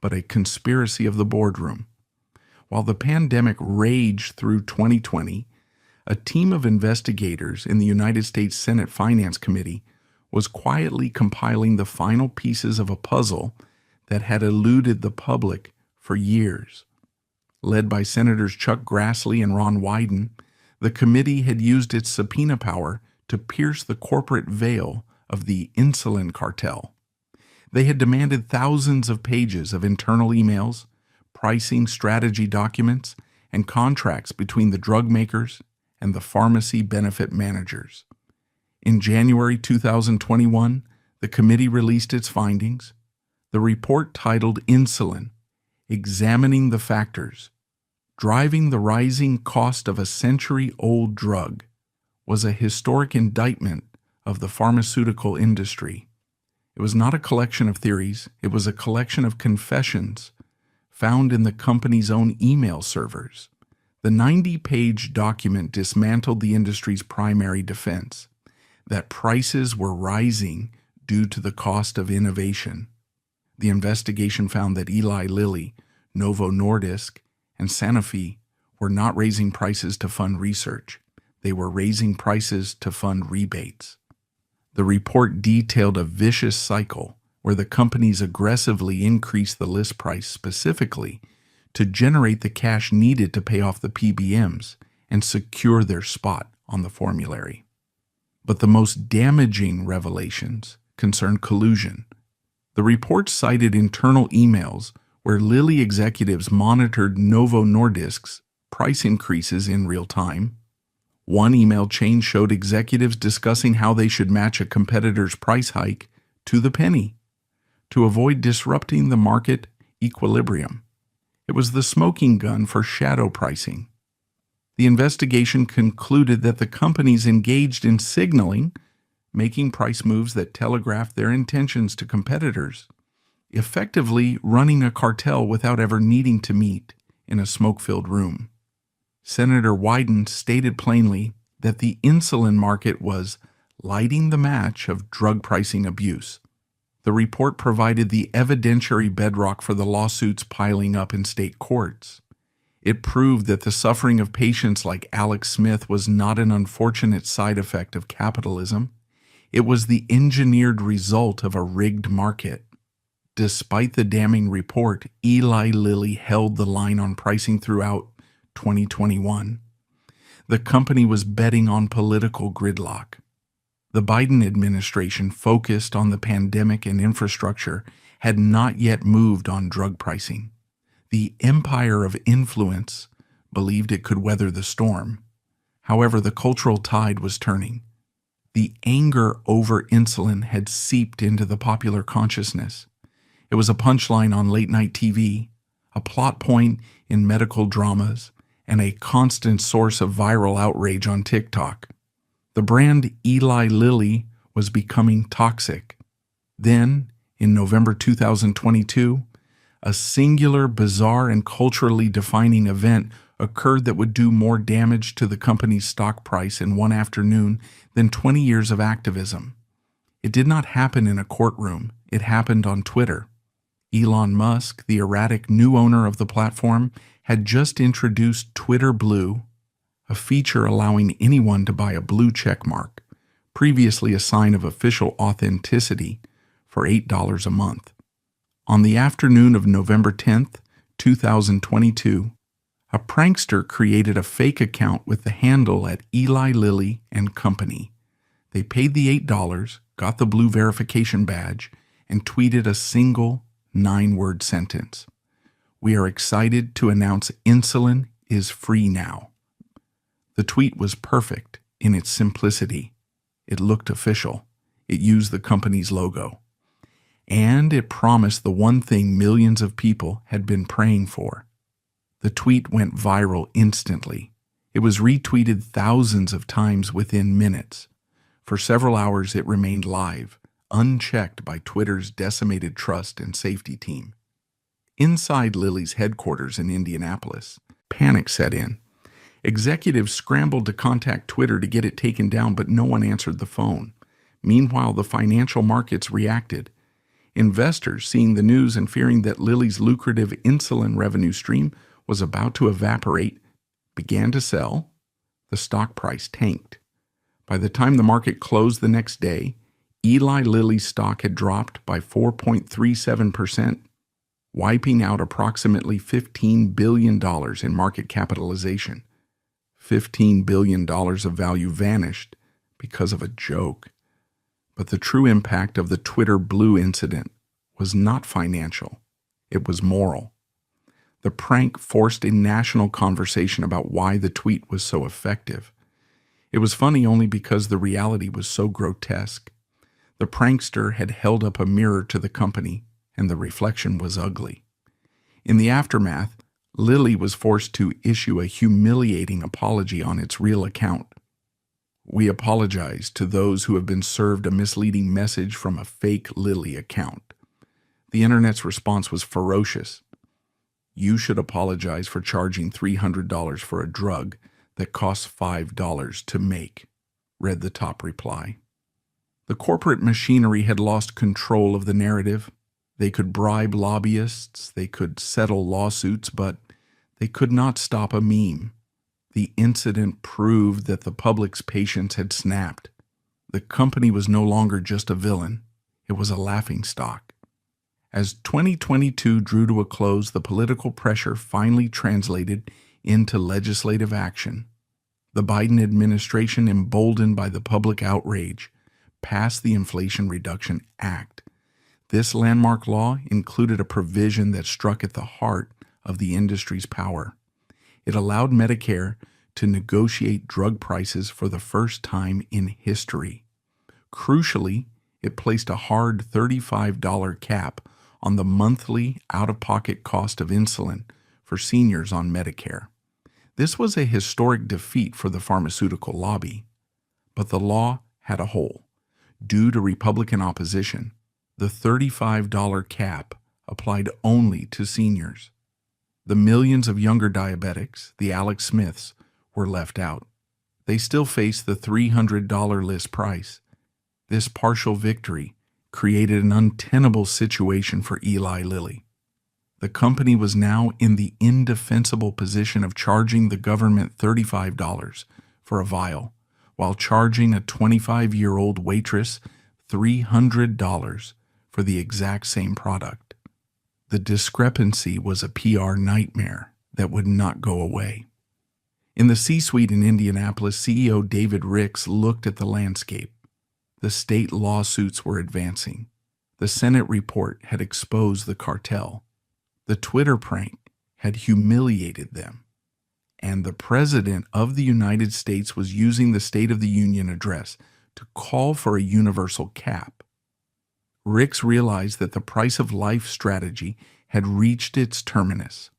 but a conspiracy of the boardroom. While the pandemic raged through 2020, a team of investigators in the United States Senate Finance Committee was quietly compiling the final pieces of a puzzle that had eluded the public for years. Led by Senators Chuck Grassley and Ron Wyden, The committee had used its subpoena power to pierce the corporate veil of the insulin cartel. They had demanded thousands of pages of internal emails, pricing strategy documents, and contracts between the drug makers and the pharmacy benefit managers. In January 2021, the committee released its findings. The report, titled Insulin, Examining the Factors Driving the Rising Cost of a Century-Old Drug, was a historic indictment of the pharmaceutical industry. It was not a collection of theories, it was a collection of confessions found in the company's own email servers. The 90-page document dismantled the industry's primary defense, that prices were rising due to the cost of innovation. The investigation found that Eli Lilly, Novo Nordisk, and Sanofi were not raising prices to fund research. They were raising prices to fund rebates. The report detailed a vicious cycle where the companies aggressively increased the list price specifically to generate the cash needed to pay off the PBMs and secure their spot on the formulary. But the most damaging revelations concerned collusion. The report cited internal emails where Lilly executives monitored Novo Nordisk's price increases in real time. One email chain showed executives discussing how they should match a competitor's price hike to the penny to avoid disrupting the market equilibrium. It was the smoking gun for shadow pricing. The investigation concluded that the companies engaged in signaling, making price moves that telegraphed their intentions to competitors, effectively running a cartel without ever needing to meet in a smoke-filled room. Senator Wyden stated plainly that the insulin market was lighting the match of drug pricing abuse. The report provided the evidentiary bedrock for the lawsuits piling up in state courts. It proved that the suffering of patients like Alex Smith was not an unfortunate side effect of capitalism. It was the engineered result of a rigged market. Despite the damning report, Eli Lilly held the line on pricing throughout 2021. The company was betting on political gridlock. The Biden administration, focused on the pandemic and infrastructure, had not yet moved on drug pricing. The empire of influence believed it could weather the storm. However, the cultural tide was turning. The anger over insulin had seeped into the popular consciousness. It was a punchline on late-night TV, a plot point in medical dramas, and a constant source of viral outrage on TikTok. The brand Eli Lilly was becoming toxic. Then, in November 2022, a singular, bizarre, and culturally defining event occurred that would do more damage to the company's stock price in one afternoon than 20 years of activism. It did not happen in a courtroom. It happened on Twitter. Elon Musk, the erratic new owner of the platform, had just introduced Twitter Blue, a feature allowing anyone to buy a blue check mark, previously a sign of official authenticity, for $8 a month. On the afternoon of November 10th, 2022, a prankster created a fake account with the handle at Eli Lilly and Company. They paid the $8, got the blue verification badge, and tweeted a single 9-word sentence. "We are excited to announce insulin is free now." The tweet was perfect in its simplicity. It looked official. It used the company's logo. And it promised the one thing millions of people had been praying for. The tweet went viral instantly. It was retweeted thousands of times within minutes. For several hours it remained live, unchecked by Twitter's decimated trust and safety team. Inside Lilly's headquarters in Indianapolis, panic set in. Executives scrambled to contact Twitter to get it taken down, but no one answered the phone. Meanwhile, the financial markets reacted. Investors, seeing the news and fearing that Lilly's lucrative insulin revenue stream was about to evaporate, began to sell. The stock price tanked. By the time the market closed the next day, Eli Lilly's stock had dropped by 4.37%, wiping out approximately $15 billion in market capitalization. $15 billion of value vanished because of a joke. But the true impact of the Twitter Blue incident was not financial. It was moral. The prank forced a national conversation about why the tweet was so effective. It was funny only because the reality was so grotesque. The prankster had held up a mirror to the company, and the reflection was ugly. In the aftermath, Lilly was forced to issue a humiliating apology on its real account. "We apologize to those who have been served a misleading message from a fake Lilly account." The internet's response was ferocious. "You should apologize for charging $300 for a drug that costs $5 to make," read the top reply. The corporate machinery had lost control of the narrative. They could bribe lobbyists, they could settle lawsuits, but they could not stop a meme. The incident proved that the public's patience had snapped. The company was no longer just a villain, it was a laughingstock. As 2022 drew to a close, the political pressure finally translated into legislative action. The Biden administration, emboldened by the public outrage, passed the Inflation Reduction Act. This landmark law included a provision that struck at the heart of the industry's power. It allowed Medicare to negotiate drug prices for the first time in history. Crucially, it placed a hard $35 cap on the monthly out-of-pocket cost of insulin for seniors on Medicare. This was a historic defeat for the pharmaceutical lobby, but the law had a hole. Due to Republican opposition, the $35 cap applied only to seniors. The millions of younger diabetics, the Alex Smiths, were left out. They still faced the $300 list price. This partial victory created an untenable situation for Eli Lilly. The company was now in the indefensible position of charging the government $35 for a vial, while charging a 25-year-old waitress $300 for the exact same product. The discrepancy was a PR nightmare that would not go away. In the C-suite in Indianapolis, CEO David Ricks looked at the landscape. The state lawsuits were advancing. The Senate report had exposed the cartel. The Twitter prank had humiliated them. And the President of the United States was using the State of the Union address to call for a universal cap. Ricks realized that the price of life strategy had reached its terminus.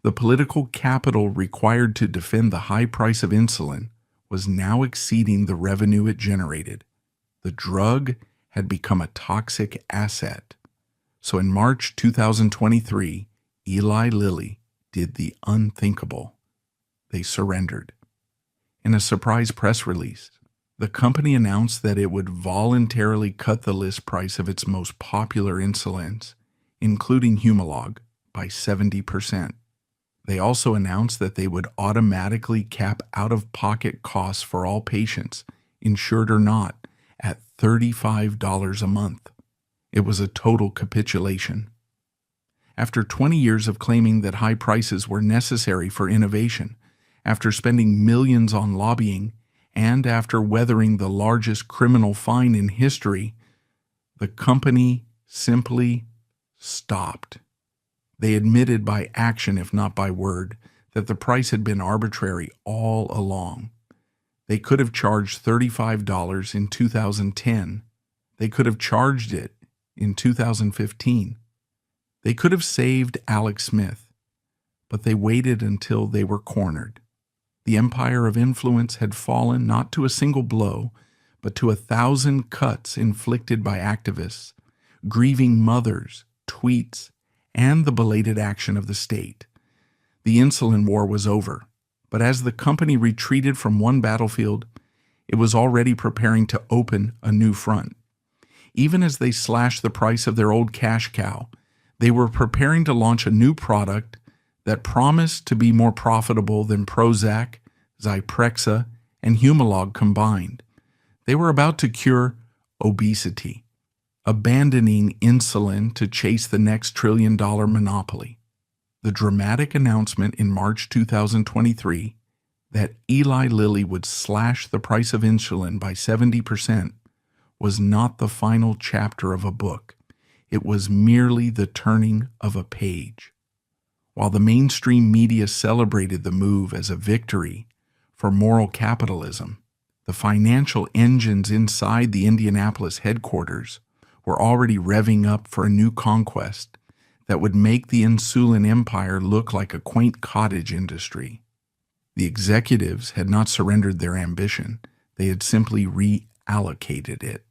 The political capital required to defend the high price of insulin was now exceeding the revenue it generated. The drug had become a toxic asset. So in March 2023, Eli Lilly did the unthinkable. They surrendered. In a surprise press release, the company announced that it would voluntarily cut the list price of its most popular insulins, including Humalog, by 70%. They also announced that they would automatically cap out-of-pocket costs for all patients, insured or not, at $35 a month. It was a total capitulation. After 20 years of claiming that high prices were necessary for innovation, after spending millions on lobbying, and after weathering the largest criminal fine in history, the company simply stopped. They admitted by action, if not by word, that the price had been arbitrary all along. They could have charged $35 in 2010. They could have charged it in 2015. They could have saved Alex Smith, but they waited until they were cornered. The empire of influence had fallen not to a single blow, but to 1,000 cuts inflicted by activists, grieving mothers, tweets, and the belated action of the state. The insulin war was over, but as the company retreated from one battlefield, it was already preparing to open a new front. Even as they slashed the price of their old cash cow, they were preparing to launch a new product that promised to be more profitable than Prozac, Zyprexa, and Humalog combined. They were about to cure obesity, abandoning insulin to chase the next trillion-dollar monopoly. The dramatic announcement in March 2023, That Eli Lilly would slash the price of insulin by 70% was not the final chapter of a book. It was merely the turning of a page. While the mainstream media celebrated the move as a victory for moral capitalism, the financial engines inside the Indianapolis headquarters were already revving up for a new conquest that would make the insulin empire look like a quaint cottage industry. The executives had not surrendered their ambition. They had simply reallocated it.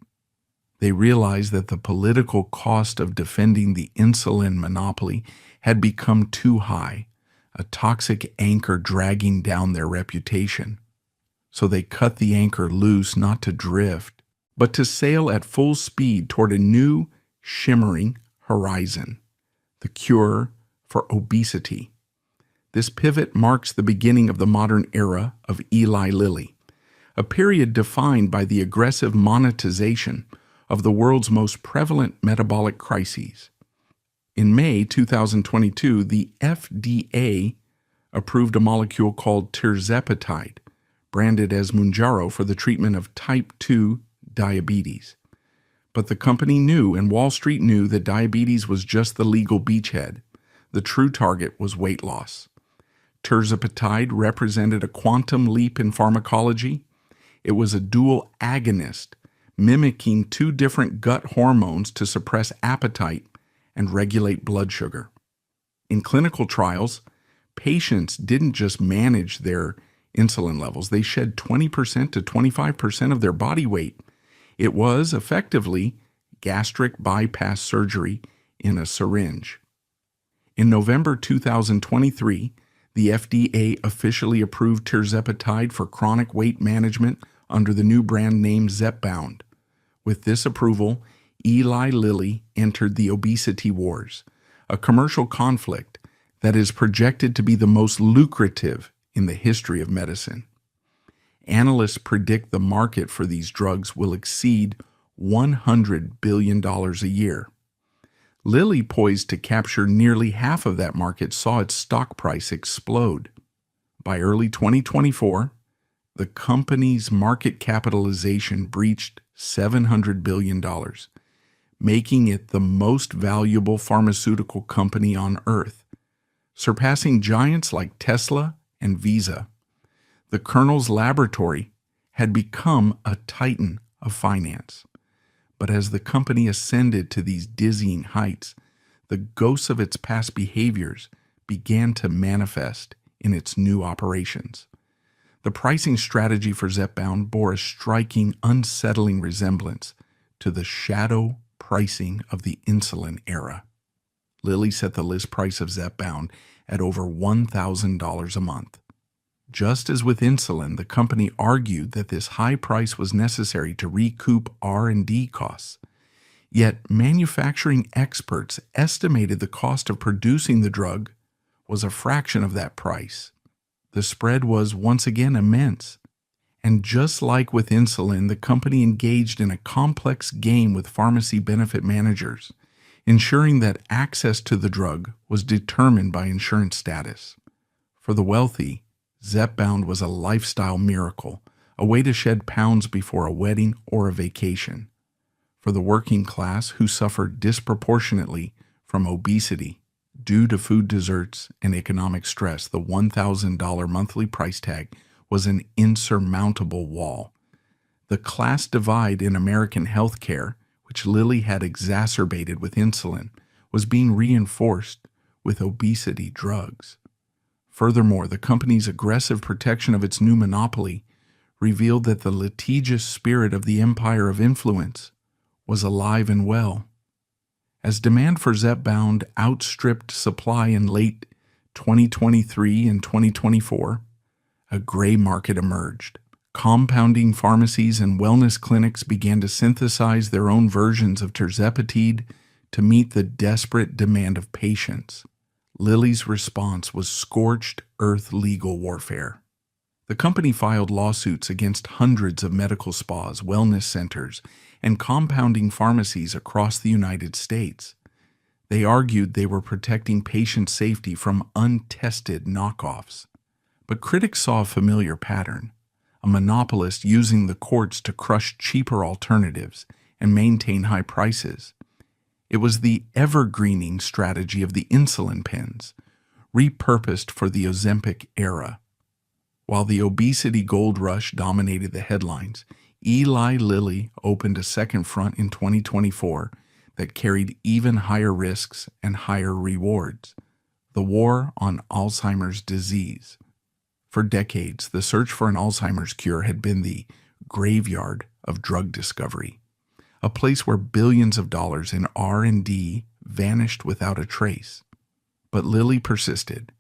They realized that the political cost of defending the insulin monopoly had become too high, a toxic anchor dragging down their reputation. So they cut the anchor loose not to drift, but to sail at full speed toward a new, shimmering horizon, the cure for obesity. This pivot marks the beginning of the modern era of Eli Lilly, a period defined by the aggressive monetization of the world's most prevalent metabolic crises. In May 2022, the FDA approved a molecule called tirzepatide, branded as Mounjaro, for the treatment of type 2 diabetes. But the company knew, and Wall Street knew, that diabetes was just the legal beachhead. The true target was weight loss. Tirzepatide represented a quantum leap in pharmacology. It was a dual agonist, mimicking two different gut hormones to suppress appetite and regulate blood sugar. In clinical trials, patients didn't just manage their insulin levels. They shed 20% to 25% of their body weight. It was effectively gastric bypass surgery in a syringe. In November 2023, the FDA officially approved tirzepatide for chronic weight management under the new brand name Zepbound. With this approval, Eli Lilly entered the obesity wars, a commercial conflict that is projected to be the most lucrative in the history of medicine. Analysts predict the market for these drugs will exceed $100 billion a year. Lilly, poised to capture nearly half of that market, saw its stock price explode. By early 2024, the company's market capitalization breached $700 billion, making it the most valuable pharmaceutical company on Earth, surpassing giants like Tesla and Visa. The Colonel's laboratory had become a titan of finance. But as the company ascended to these dizzying heights, the ghosts of its past behaviors began to manifest in its new operations. The pricing strategy for Zepbound bore a striking, unsettling resemblance to the shadow pricing of the insulin era. Lilly set the list price of Zepbound at over $1,000 a month. Just as with insulin, the company argued that this high price was necessary to recoup R&D costs. Yet manufacturing experts estimated the cost of producing the drug was a fraction of that price. The spread was once again immense. And just like with insulin, the company engaged in a complex game with pharmacy benefit managers, ensuring that access to the drug was determined by insurance status. For the wealthy, Zepbound was a lifestyle miracle, a way to shed pounds before a wedding or a vacation. For the working class, who suffered disproportionately from obesity due to food deserts and economic stress, the $1,000 monthly price tag was an insurmountable wall. The class divide in American healthcare, which Lilly had exacerbated with insulin, was being reinforced with obesity drugs. Furthermore, the company's aggressive protection of its new monopoly revealed that the litigious spirit of the empire of influence was alive and well. As demand for Zepbound outstripped supply in late 2023 and 2024, a gray market emerged. Compounding pharmacies and wellness clinics began to synthesize their own versions of tirzepatide to meet the desperate demand of patients. Lilly's response was scorched earth legal warfare. The company filed lawsuits against hundreds of medical spas, wellness centers, and compounding pharmacies across the United States. They argued they were protecting patient safety from untested knockoffs. But critics saw a familiar pattern, a monopolist using the courts to crush cheaper alternatives and maintain high prices. It was the evergreening strategy of the insulin pens, repurposed for the Ozempic era. While the obesity gold rush dominated the headlines, Eli Lilly opened a second front in 2024 that carried even higher risks and higher rewards: the war on Alzheimer's disease. For decades, the search for an Alzheimer's cure had been the graveyard of drug discovery, a place where billions of dollars in R&D vanished without a trace. But Lilly persisted.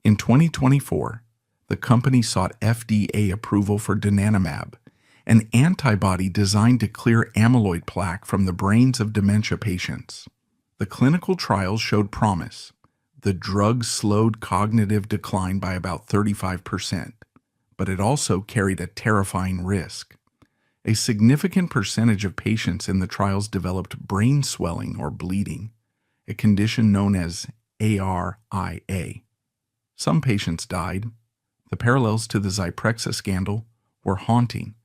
In 2024, the company sought FDA approval for donanemab, an antibody designed to clear amyloid plaque from the brains of dementia patients. The clinical trials showed promise. The drug slowed cognitive decline by about 35%, but it also carried a terrifying risk. A significant percentage of patients in the trials developed brain swelling or bleeding, a condition known as ARIA. Some patients died. The parallels to the Zyprexa scandal were haunting.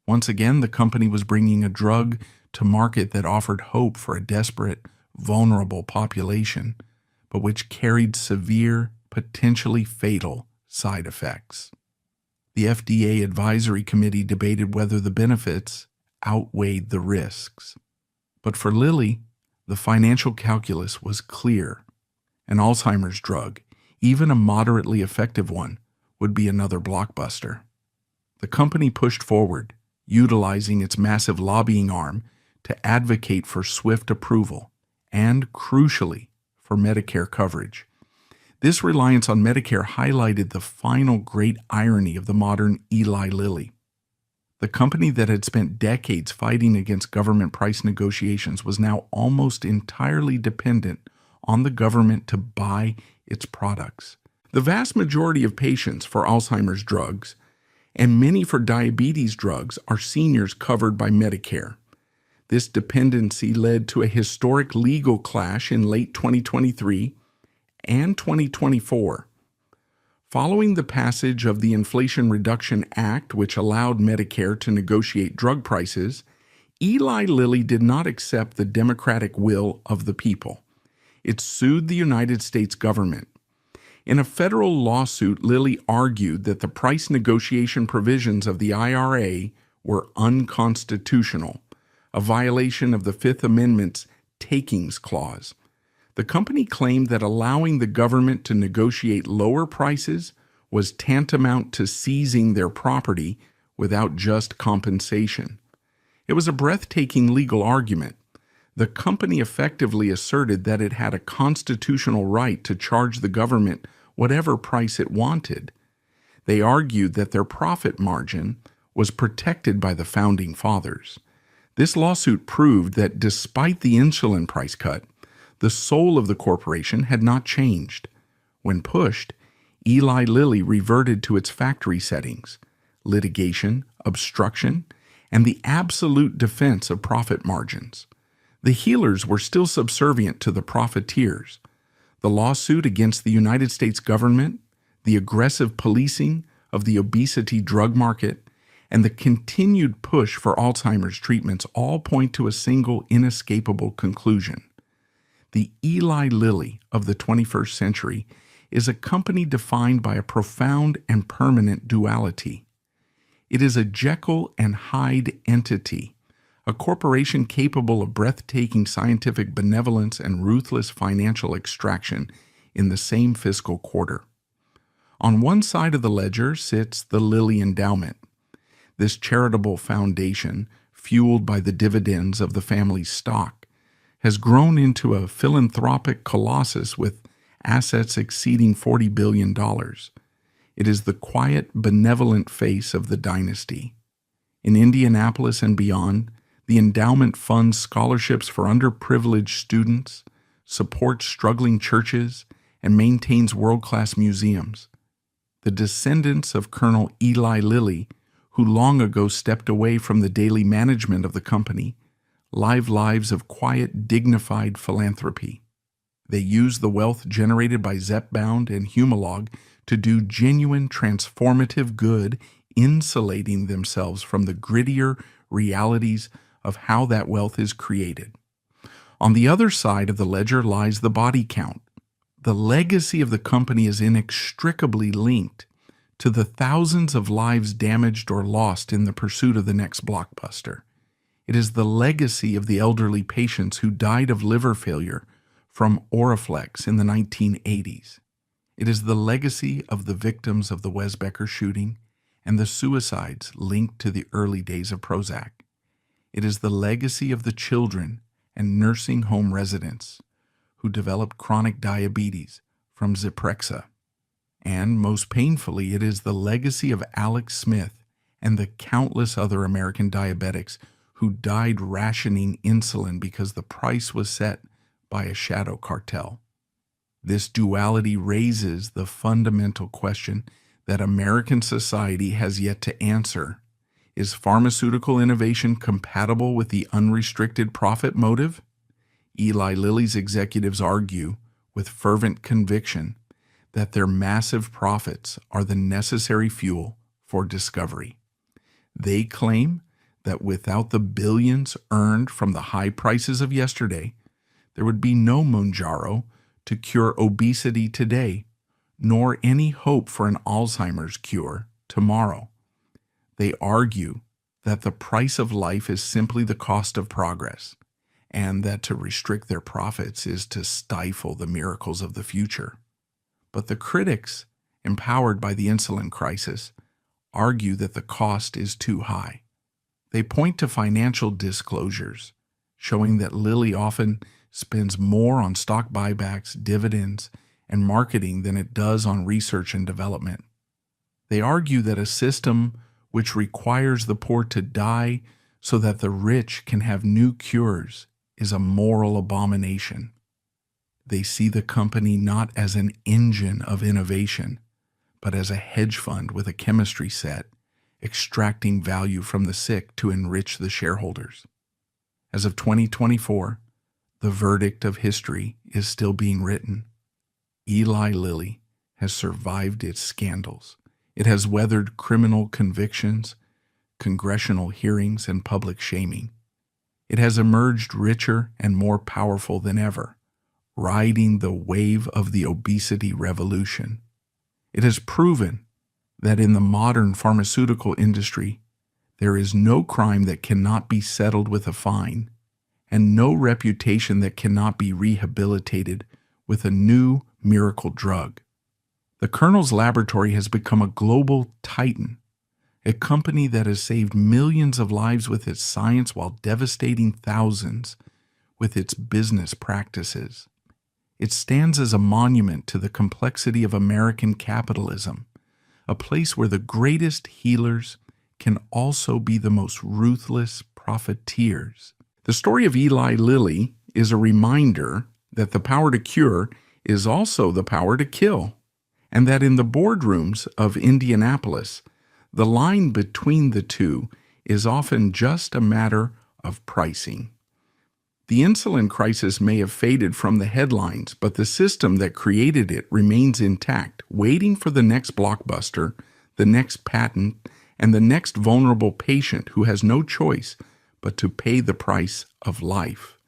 Once again, the company was bringing a drug to market that offered hope for a desperate, vulnerable population, but which carried severe, potentially fatal side effects. The FDA Advisory Committee debated whether the benefits outweighed the risks. But for Lilly, the financial calculus was clear. An Alzheimer's drug, even a moderately effective one, would be another blockbuster. The company pushed forward, utilizing its massive lobbying arm to advocate for swift approval and, crucially, for Medicare coverage. This reliance on Medicare highlighted the final great irony of the modern Eli Lilly. The company that had spent decades fighting against government price negotiations was now almost entirely dependent on the government to buy its products. The vast majority of patients for Alzheimer's drugs and many for diabetes drugs are seniors covered by Medicare. This dependency led to a historic legal clash in late 2023 and 2024. Following the passage of the Inflation Reduction Act, which allowed Medicare to negotiate drug prices, Eli Lilly did not accept the democratic will of the people. It sued the United States government. In a federal lawsuit, Lilly argued that the price negotiation provisions of the IRA were unconstitutional, a violation of the Fifth Amendment's takings clause. The company claimed that allowing the government to negotiate lower prices was tantamount to seizing their property without just compensation. It was a breathtaking legal argument. The company effectively asserted that it had a constitutional right to charge the government whatever price it wanted. They argued that their profit margin was protected by the Founding Fathers. This lawsuit proved that despite the insulin price cut, the soul of the corporation had not changed. When pushed, Eli Lilly reverted to its factory settings: litigation, obstruction, and the absolute defense of profit margins. The healers were still subservient to the profiteers. The lawsuit against the United States government, the aggressive policing of the obesity drug market, and the continued push for Alzheimer's treatments all point to a single inescapable conclusion. The Eli Lilly of the 21st century is a company defined by a profound and permanent duality. It is a Jekyll and Hyde entity, a corporation capable of breathtaking scientific benevolence and ruthless financial extraction in the same fiscal quarter. On one side of the ledger sits the Lilly Endowment. This charitable foundation, fueled by the dividends of the family's stock, has grown into a philanthropic colossus with assets exceeding $40 billion. It is the quiet, benevolent face of the dynasty. In Indianapolis and beyond, the endowment funds scholarships for underprivileged students, supports struggling churches, and maintains world-class museums. The descendants of Colonel Eli Lilly, who long ago stepped away from the daily management of the company, live lives of quiet, dignified philanthropy. They use the wealth generated by Zepbound and Humalog to do genuine transformative good, insulating themselves from the grittier realities of how that wealth is created. On the other side of the ledger lies the body count. The legacy of the company is inextricably linked to the thousands of lives damaged or lost in the pursuit of the next blockbuster. It is the legacy of the elderly patients who died of liver failure from Oriflex in the 1980s. It is the legacy of the victims of the Wesbecker shooting and the suicides linked to the early days of Prozac. It is the legacy of the children and nursing home residents who developed chronic diabetes from Zyprexa. And most painfully, it is the legacy of Alex Smith and the countless other American diabetics who died rationing insulin because the price was set by a shadow cartel. This duality raises the fundamental question that American society has yet to answer. Is pharmaceutical innovation compatible with the unrestricted profit motive? Eli Lilly's executives argue with fervent conviction that their massive profits are the necessary fuel for discovery. They claim that without the billions earned from the high prices of yesterday, there would be no Mounjaro to cure obesity today, nor any hope for an Alzheimer's cure tomorrow. They argue that the price of life is simply the cost of progress, and that to restrict their profits is to stifle the miracles of the future. But the critics, empowered by the insulin crisis, argue that the cost is too high. They point to financial disclosures, showing that Lilly often spends more on stock buybacks, dividends, and marketing than it does on research and development. They argue that a system which requires the poor to die so that the rich can have new cures is a moral abomination. They see the company not as an engine of innovation, but as a hedge fund with a chemistry set, extracting value from the sick to enrich the shareholders. As of 2024, the verdict of history is still being written. Eli Lilly has survived its scandals. It has weathered criminal convictions, congressional hearings, and public shaming. It has emerged richer and more powerful than ever, riding the wave of the obesity revolution. It has proven that in the modern pharmaceutical industry, there is no crime that cannot be settled with a fine, and no reputation that cannot be rehabilitated with a new miracle drug. The Colonel's Laboratory has become a global titan, a company that has saved millions of lives with its science while devastating thousands with its business practices. It stands as a monument to the complexity of American capitalism, a place where the greatest healers can also be the most ruthless profiteers. The story of Eli Lilly is a reminder that the power to cure is also the power to kill, and that in the boardrooms of Indianapolis, the line between the two is often just a matter of pricing. The insulin crisis may have faded from the headlines, but the system that created it remains intact, waiting for the next blockbuster, the next patent, and the next vulnerable patient who has no choice but to pay the price of life.